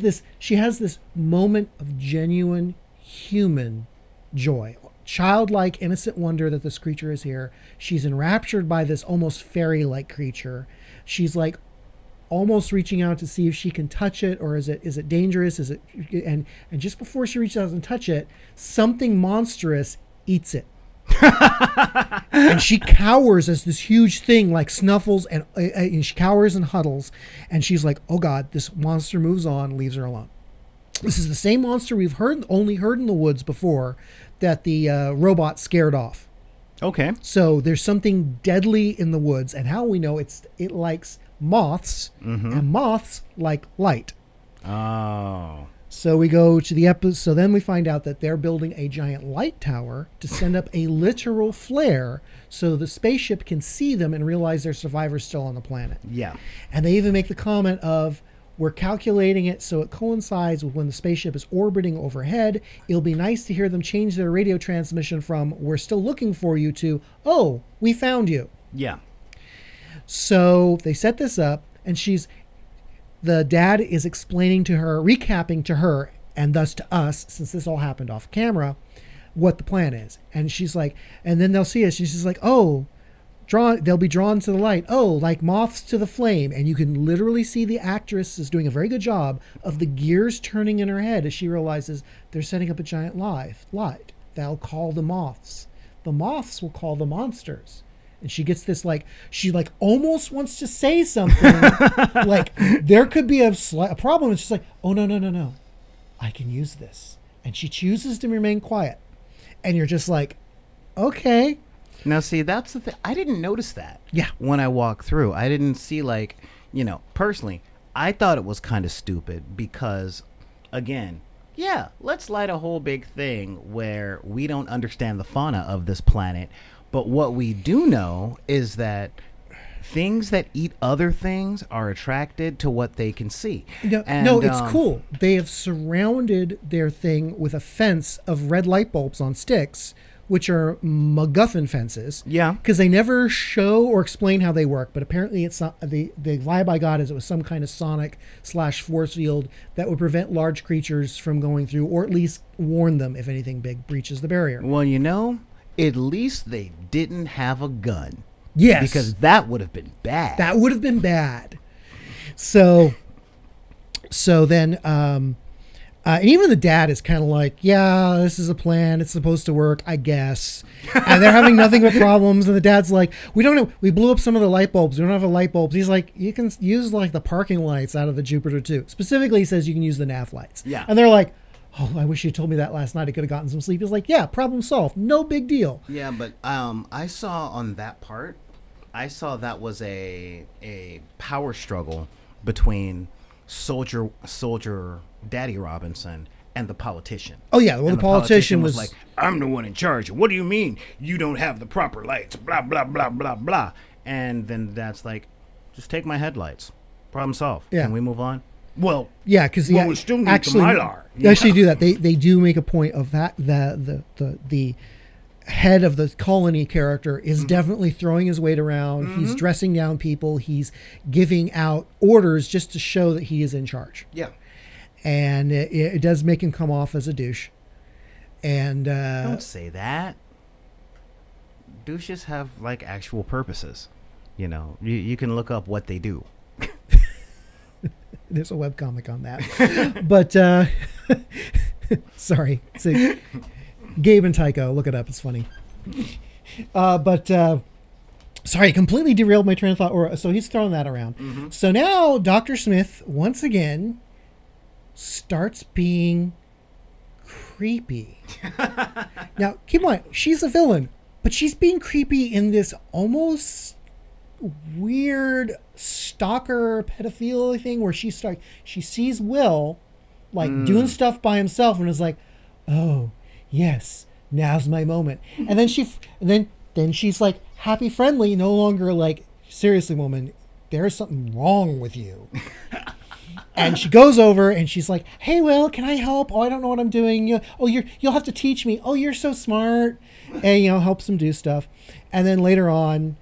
this moment of genuine human joy, childlike, innocent wonder that this creature is here. She's enraptured by this almost fairy-like creature. She's like almost reaching out to see if she can touch it, or is it dangerous? Is it and just before she reaches out and touch it, something monstrous eats it. And she cowers as this huge thing like snuffles, and she cowers and huddles, and she's like, oh God, this monster moves on, leaves her alone. This is the same monster we've only heard in the woods before that the robot scared off. Okay. So there's something deadly in the woods, and how we know it likes moths, and moths like light. Oh. So we go to the episode. So then we find out that they're building a giant light tower to send up a literal flare so the spaceship can see them and realize their survivors still on the planet. Yeah. And they even make the comment of, we're calculating it so it coincides with when the spaceship is orbiting overhead. It'll be nice to hear them change their radio transmission from, we're still looking for you, to, oh, we found you. Yeah. So they set this up, and the dad is explaining to her, recapping to her, and thus to us, since this all happened off camera, what the plan is. And she's like, and then they'll see us. She's just like, oh, they'll be drawn to the light. Oh, like moths to the flame. And you can literally see the actress is doing a very good job of the gears turning in her head as she realizes they're setting up a giant light. They'll call the moths. The moths will call the monsters. And she gets this, like, she like almost wants to say something, like there could be a problem. And she's like, oh, no, I can use this. And she chooses to remain quiet. And you're just like, okay. Now, see, that's the thing. I didn't notice that. Yeah. When I walked through, I didn't see, like, personally, I thought it was kind of stupid because, again, yeah, let's light a whole big thing where we don't understand the fauna of this planet. But what we do know is that things that eat other things are attracted to what they can see. No, it's cool. They have surrounded their thing with a fence of red light bulbs on sticks, which are MacGuffin fences. Yeah. Because they never show or explain how they work, but apparently it's not, the vibe I got is it was some kind of sonic/force field that would prevent large creatures from going through, or at least warn them if anything big breaches the barrier. Well, at least they didn't have a gun. Yes. Because that would have been bad. That would have been bad. So then, and even the dad is kind of like, yeah, this is a plan. It's supposed to work, I guess. And they're having nothing but problems. And the dad's like, we don't know. We blew up some of the light bulbs. We don't have a light bulbs. He's like, you can use like the parking lights out of the Jupiter 2. Specifically, he says you can use the nav lights. Yeah. And they're like, oh, I wish you told me that last night. I could have gotten some sleep. He's like, yeah, problem solved. No big deal. Yeah, but I saw on that part, that was a power struggle between Soldier Daddy Robinson and the politician. Oh yeah, well And the politician was like, I'm the one in charge. What do you mean you don't have the proper lights? Blah blah blah blah blah. And then that's like, just take my headlights. Problem solved. Yeah. Can we move on? Well, yeah, because we still need actually the Mylar. they actually do that. They do make a point of that. The head of the colony character is definitely throwing his weight around. He's dressing down people. He's giving out orders just to show that he is in charge. Yeah. And it does make him come off as a douche. And Don't say that. Douches have like actual purposes. You know, you can look up what they do. there's a webcomic on that. But sorry. So, Gabe and Tycho, look it up. It's funny. Sorry, completely derailed my train of thought. So he's throwing that around. So now Dr. Smith, once again, starts being creepy. Now, keep in mind, she's a villain, but she's being creepy in this almost weird stalker pedophile thing where she sees Will like doing stuff by himself and is like, oh yes, now's my moment. And then she's like happy friendly, no longer like, seriously woman, there's something wrong with you. And she goes over and she's like, hey Will, can I help? Oh, I don't know what I'm doing. You'll have to teach me. Oh, you're so smart. And helps him do stuff. And then later on,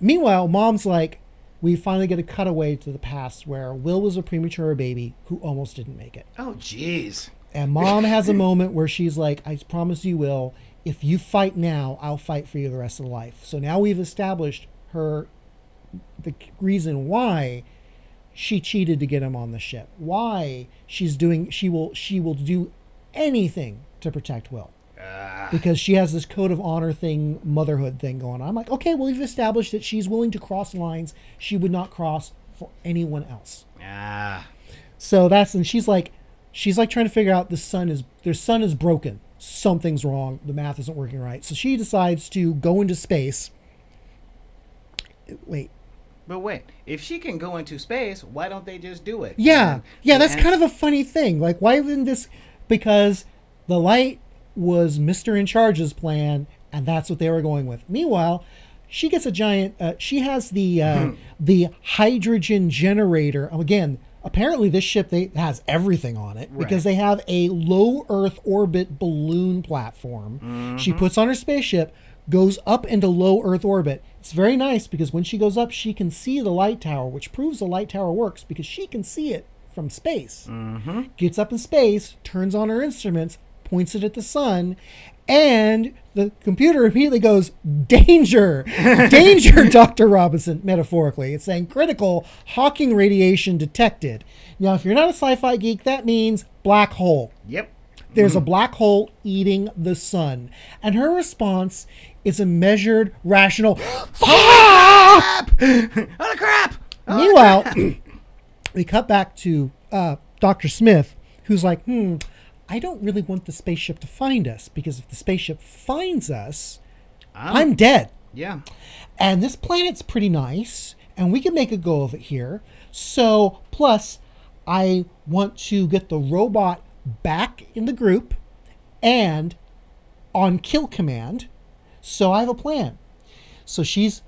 meanwhile, Mom's like, we finally get a cutaway to the past where Will was a premature baby who almost didn't make it. Oh, jeez. And Mom has a moment where she's like, I promise you, Will, if you fight now, I'll fight for you the rest of life. So now we've established the reason why she cheated to get him on the ship. Why she will do anything to protect Will. Because she has this code of honor thing, motherhood thing going on. I'm like, okay, well, we've established that she's willing to cross lines she would not cross for anyone else. So she's like trying to figure out their son is broken. Something's wrong. The math isn't working right. So she decides to go into space. But wait, if she can go into space, why don't they just do it? Yeah, that's kind of a funny thing. Like, why wouldn't this? Because the light was Mr. In Charge's plan, and that's what they were going with. Meanwhile, she gets a giant. She has the hydrogen generator. Again, apparently this ship has everything on it because they have a low Earth orbit balloon platform. She puts on her spaceship, goes up into low Earth orbit. It's very nice because when she goes up, she can see the light tower, which proves the light tower works because she can see it from space. Gets up in space, turns on her instruments, points it at the sun, and the computer immediately goes, danger, danger, Dr. Robinson, metaphorically. It's saying critical Hawking radiation detected. Now, if you're not a sci-fi geek, that means black hole. Yep. There's a black hole eating the sun. And her response is a measured, rational, crap! Oh, crap! Meanwhile, we cut back to Dr. Smith, who's like, I don't really want the spaceship to find us because if the spaceship finds us, I'm dead. Yeah. And this planet's pretty nice, and we can make a go of it here. So, plus, I want to get the robot back in the group and on kill command. So I have a plan. So she's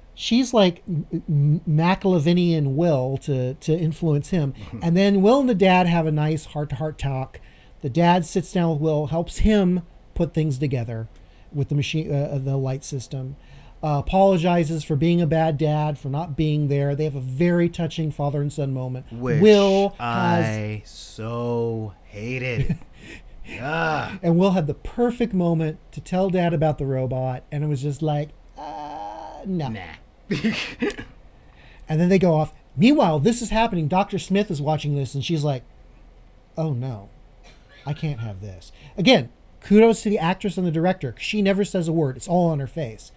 like Machiavellian Will to influence him. And then Will and the dad have a nice heart-to-heart talk. The dad sits down with Will, helps him put things together with the machine, the light system. Apologizes for being a bad dad, for not being there. They have a very touching father and son moment. Which Will I so hated. And Will had the perfect moment to tell Dad about the robot, and it was just like, no. Nah. And then they go off. Meanwhile, this is happening. Dr. Smith is watching this, and she's like, oh no, I can't have this. Again, kudos to the actress and the director. She never says a word. It's all on her face.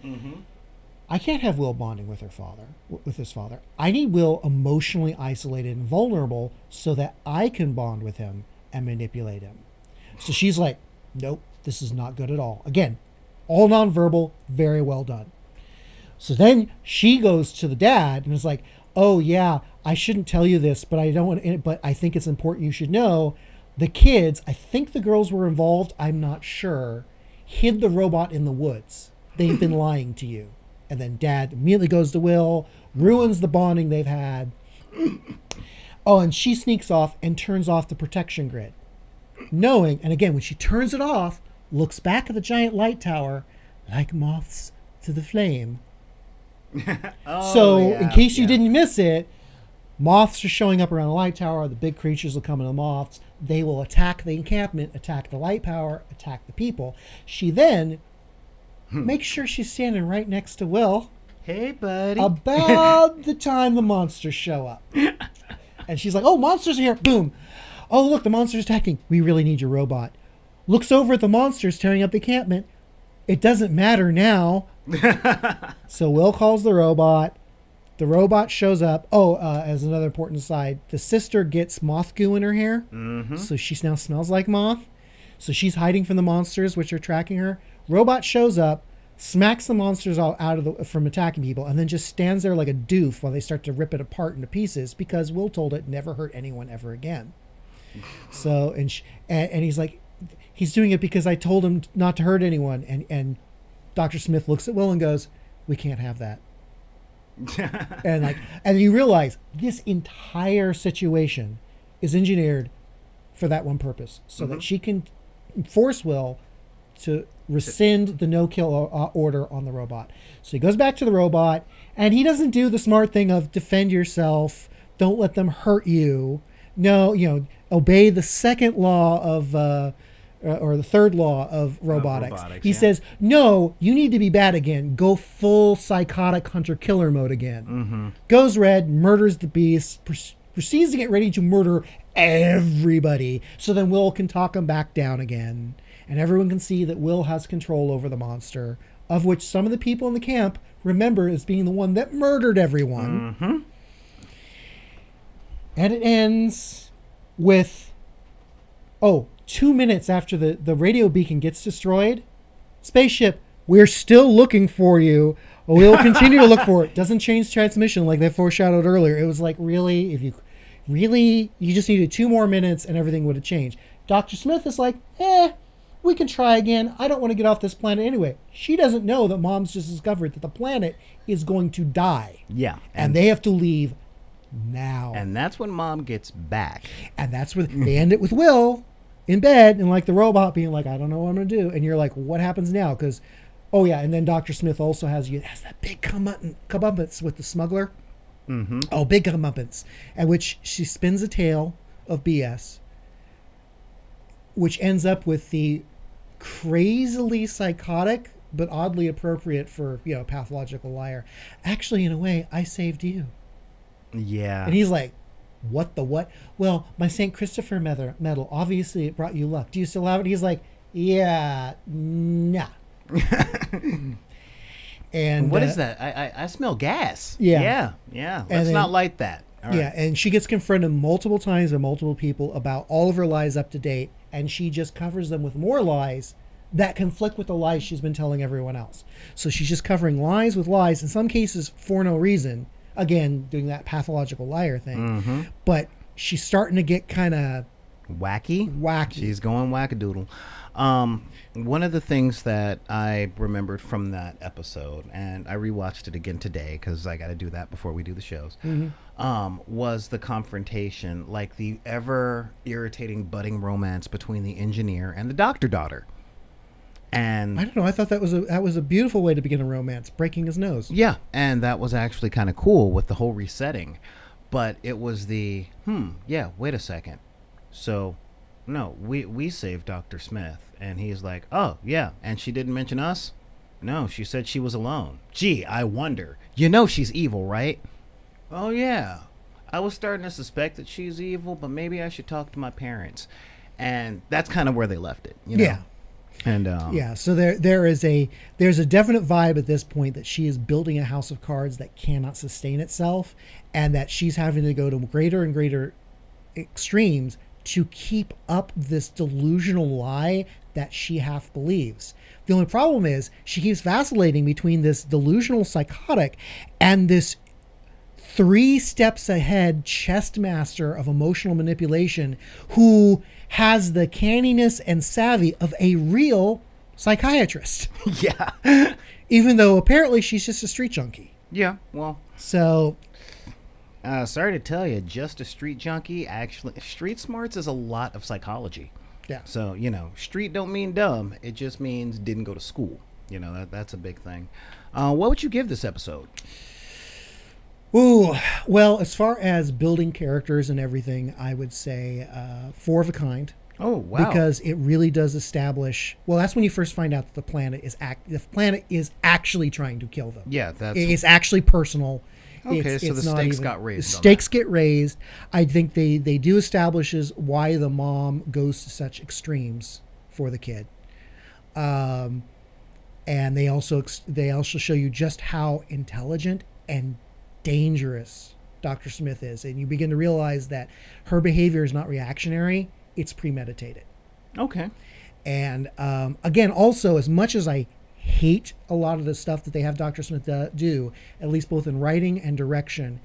I can't have Will bonding with his father. I need Will emotionally isolated and vulnerable so that I can bond with him and manipulate him. So she's like, nope, this is not good at all. Again, all nonverbal, very well done. So then she goes to the dad and is like, oh yeah, I shouldn't tell you this, but I don't want, but I think it's important you should know. The kids, I think the girls were involved, I'm not sure, hid the robot in the woods. They've been lying to you. And then Dad immediately goes to Will, ruins the bonding they've had. Oh, and she sneaks off and turns off the protection grid. Knowing, and again, when she turns it off, looks back at the giant light tower like moths to the flame. In case you didn't miss it, moths are showing up around the light tower. The big creatures will come in the moths. They will attack the encampment, attack the light tower, attack the people. She then makes sure she's standing right next to Will. Hey, buddy. About the time the monsters show up. And she's like, oh, monsters are here. Boom. Oh, look, the monster's attacking. We really need your robot. Looks over at the monsters tearing up the encampment. It doesn't matter now. So Will calls the robot. The robot shows up. Oh, as another important aside, the sister gets moth goo in her hair. Mm-hmm. So she now smells like moth. So she's hiding from the monsters, which are tracking her. Robot shows up, smacks the monsters all out from attacking people, and then just stands there like a doof while they start to rip it apart into pieces because Will told it never hurt anyone ever again. So, and he's like, he's doing it because I told him not to hurt anyone. And Dr. Smith looks at Will and goes, we can't have that. and you realize this entire situation is engineered for that one purpose, so that she can force Will to rescind the no-kill order on the robot. So he goes back to the robot, and he doesn't do the smart thing of defend yourself, don't let them hurt you. No, obey the second law of, or the third law of robotics. He says, no, you need to be bad again. Go full psychotic hunter-killer mode again. Mm-hmm. Goes red, murders the beast, proceeds to get ready to murder everybody. So then Will can talk him back down again. And everyone can see that Will has control over the monster, of which some of the people in the camp remember as being the one that murdered everyone. Mm-hmm. And it ends with, 2 minutes after the radio beacon gets destroyed, spaceship, we're still looking for you. We'll continue to look for it. Doesn't change transmission like they foreshadowed earlier. It was like, really, you just needed 2 more minutes and everything would have changed. Dr. Smith is like, we can try again. I don't want to get off this planet anyway. She doesn't know that Mom's just discovered that the planet is going to die. Yeah. And they have to leave now. And that's when Mom gets back. And that's where they end it with Will in bed and like the robot being like, I don't know what I'm going to do. And you're like, what happens now? Because, and then Dr. Smith also has that big comeuppance with the smuggler. Mm-hmm. Oh, big comeuppance. At which she spins a tale of BS, which ends up with the crazily psychotic but oddly appropriate for pathological liar. Actually, in a way, I saved you. Yeah. And he's like, what the what? Well, my St. Christopher medal, obviously it brought you luck. Do you still have it? He's like, yeah, nah. And what is that? I smell gas. Yeah. Let's not light that. All right. Yeah, and she gets confronted multiple times by multiple people about all of her lies up to date, and she just covers them with more lies that conflict with the lies she's been telling everyone else. So she's just covering lies with lies, in some cases for no reason. Again, doing that pathological liar thing. Mm-hmm. But she's starting to get kind of wacky. She's going wackadoodle. One of the things that I remembered from that episode, and I rewatched it again today because I got to do that before we do the shows, was the confrontation, like the ever irritating budding romance between the engineer and the doctor daughter. And I don't know. I thought that was a beautiful way to begin a romance, breaking his nose. Yeah, and that was actually kind of cool with the whole resetting. But it was the wait a second. So, no, we saved Dr. Smith, and he's like, oh yeah, and she didn't mention us. No, she said she was alone. Gee, I wonder. She's evil, right? Oh yeah, I was starting to suspect that she's evil, but maybe I should talk to my parents. And that's kind of where they left it. Yeah. And so there's a definite vibe at this point that she is building a house of cards that cannot sustain itself, and that she's having to go to greater and greater extremes to keep up this delusional lie that she half believes. The only problem is she keeps vacillating between this delusional psychotic and this 3 steps ahead chess master of emotional manipulation who has the canniness and savvy of a real psychiatrist. Yeah. Even though apparently she's just a street junkie. Yeah, well, So, sorry to tell you, just a street junkie. Actually, street smarts is a lot of psychology. yeah. So, street don't mean dumb. It just means didn't go to school. That's a big thing. What would you give this episode? Ooh, well, as far as building characters and everything, I would say 4 of a kind. Oh, wow. Because it really does establish. Well, that's when you first find out that the planet is actually trying to kill them. Yeah, that's It's actually personal. okay. So the not stakes even- got raised. The on stakes get raised. I think they do establishes why the mom goes to such extremes for the kid, and they also show you just how intelligent and dangerous Dr. Smith is, and you begin to realize that her behavior is not reactionary; it's premeditated. that. Okay. And again, also, as much as I hate a lot of the stuff that they have Dr. Smith do, at least both in writing and direction,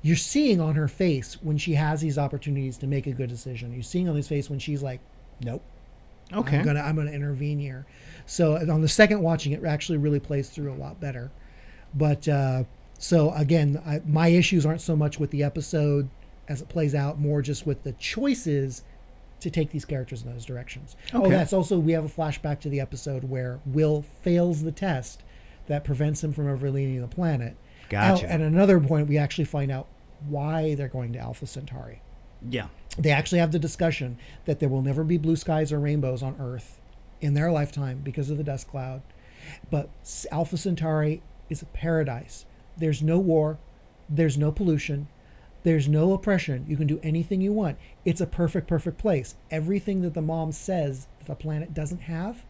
you're seeing on her face when she has these opportunities to make a good decision. You're seeing on his face when she's like, nope, Okay. I'm gonna intervene here. So on the second watching, it actually really plays through a lot better. But so again, my issues aren't so much with the episode as it plays out, more just with the choices to take these characters in those directions. Okay. Oh, that's also, we have a flashback to the episode where Will fails the test that prevents him from ever leaving the planet. Gotcha. At another point, we actually find out why they're going to Alpha Centauri. Yeah. They actually have the discussion that there will never be blue skies or rainbows on Earth in their lifetime because of the dust cloud. But Alpha Centauri is a paradise. There's no war. There's no pollution. There's no oppression. You can do anything you want. It's a perfect place. Everything that the mom says that the planet doesn't have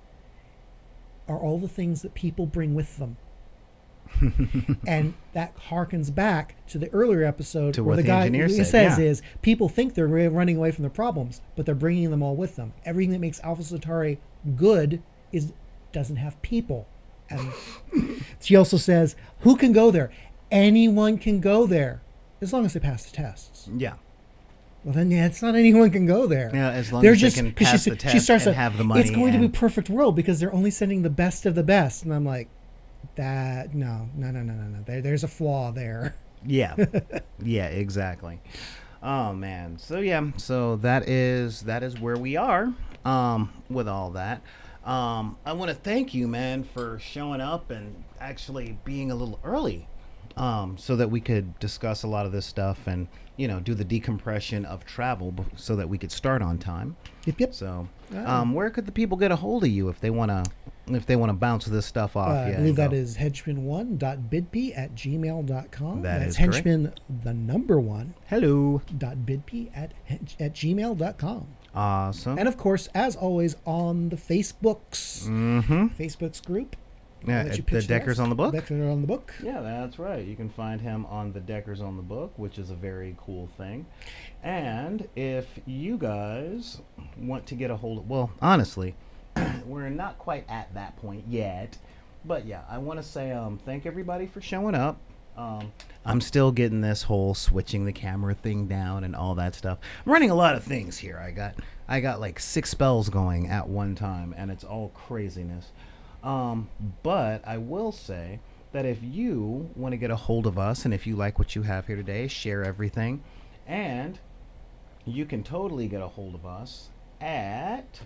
are all the things that people bring with them. And that harkens back to the earlier episode To where what the the guy engineer says said, yeah. is people think they're running away from the problems, but they're bringing them all with them. Everything that makes Alpha Centauri good doesn't have people. And she also says, who can go there? Anyone can go there, as long as they pass the tests. Yeah. Well, then, yeah, it's not anyone can go there. Yeah, as long They're as just, they can 'cause pass the test and have the money. It's going to be and- perfect world because they're only sending the best of the best. And I'm like, no. There's a flaw there. Yeah. Yeah, exactly. Oh man. So that is where we are with all that. I want to thank you, man, for showing up and actually being a little early so that we could discuss a lot of this stuff and, do the decompression of travel so that we could start on time. Yep. So, Oh. where could the people get a hold of you if they want to bounce this stuff off? I believe that is henchman1.bidp@gmail.com. That That's is correct. henchman the number one Hello. .bidp@gmail.com. Awesome. And of course, as always, on the Facebooks, Mm-hmm. Facebook's group. Yeah, I'll let you the pitch the Deckers rest. on the Book. Deckers on the book. Yeah, that's right. You can find him on the Deckers on the Book, which is a very cool thing. And if you guys want to get a hold of, well, honestly, we're not quite at that point yet. But yeah, I want to say thank everybody for showing up. I'm still getting this whole switching the camera thing down and all that stuff. I'm running a lot of things here. I got like 6 spells going at one time, and it's all craziness. But I will say that if you want to get a hold of us and if you like what you have here today, share everything. And you can totally get a hold of us at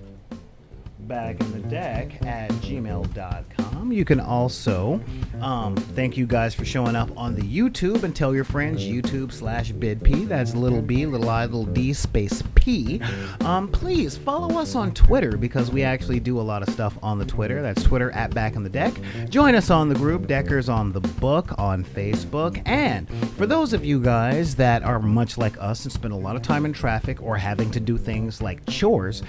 backinthedeck@gmail.com. You can also thank you guys for showing up on the YouTube and tell your friends YouTube/BidP. That's little b, little I, little d, space p. Please follow us on Twitter because we actually do a lot of stuff on the Twitter. That's Twitter @BackInTheDeck. Join us on the group Deckers on the Book on Facebook. And for those of you guys that are much like us and spend a lot of time in traffic or having to do things like chores,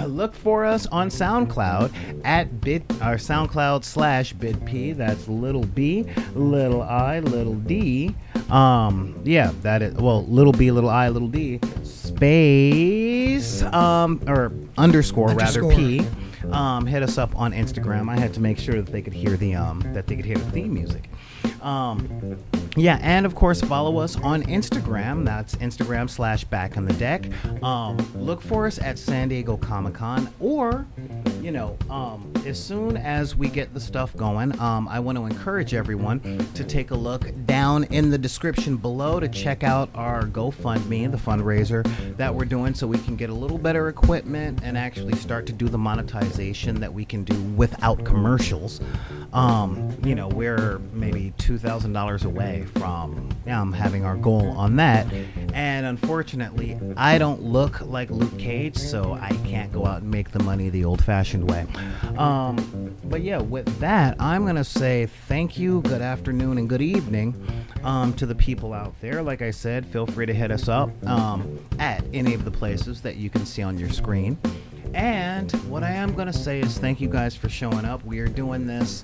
look for us on SoundCloud at SoundCloud/BidP. That's little b, little I, little d. Yeah, that is, well, little b, little I, little d, space, or underscore rather, p. Hit us up on Instagram. I had to make sure that they could hear the theme music. Yeah, and of course, follow us on Instagram. That's Instagram/Back on the Deck. Look for us at San Diego Comic Con, or, as soon as we get the stuff going, I want to encourage everyone to take a look down in the description below to check out our GoFundMe, the fundraiser that we're doing, so we can get a little better equipment and actually start to do the monetization that we can do without commercials. We're maybe $2,000 away from having our goal on that, and unfortunately I don't look like Luke Cage, so I can't go out and make the money the old-fashioned way. But yeah, with that, I'm gonna say thank you, good afternoon, and good evening to the people out there. Like I said, feel free to hit us up at any of the places that you can see on your screen. And what I am going to say is thank you guys for showing up. We are doing this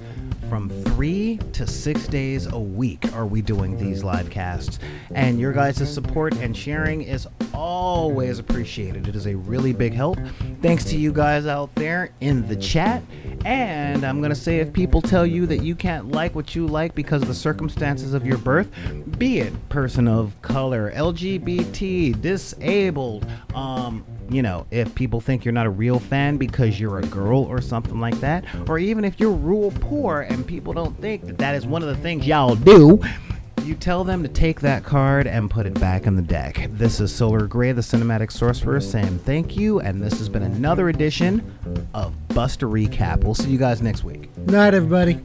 from 3 to 6 days a week are we doing these live casts. And your guys' support and sharing is always appreciated. It is a really big help. Thanks to you guys out there in the chat. And I'm going to say, if people tell you that you can't like what you like because of the circumstances of your birth, be it person of color, LGBT, disabled, if people think you're not a real fan because you're a girl or something like that, or even if you're rural poor and people don't think that that is one of the things y'all do, you tell them to take that card and put it back in the deck. This is Solar Gray, the Cinematic Sorcerer, saying thank you, and this has been another edition of Buster Recap. We'll see you guys next week. Night, everybody.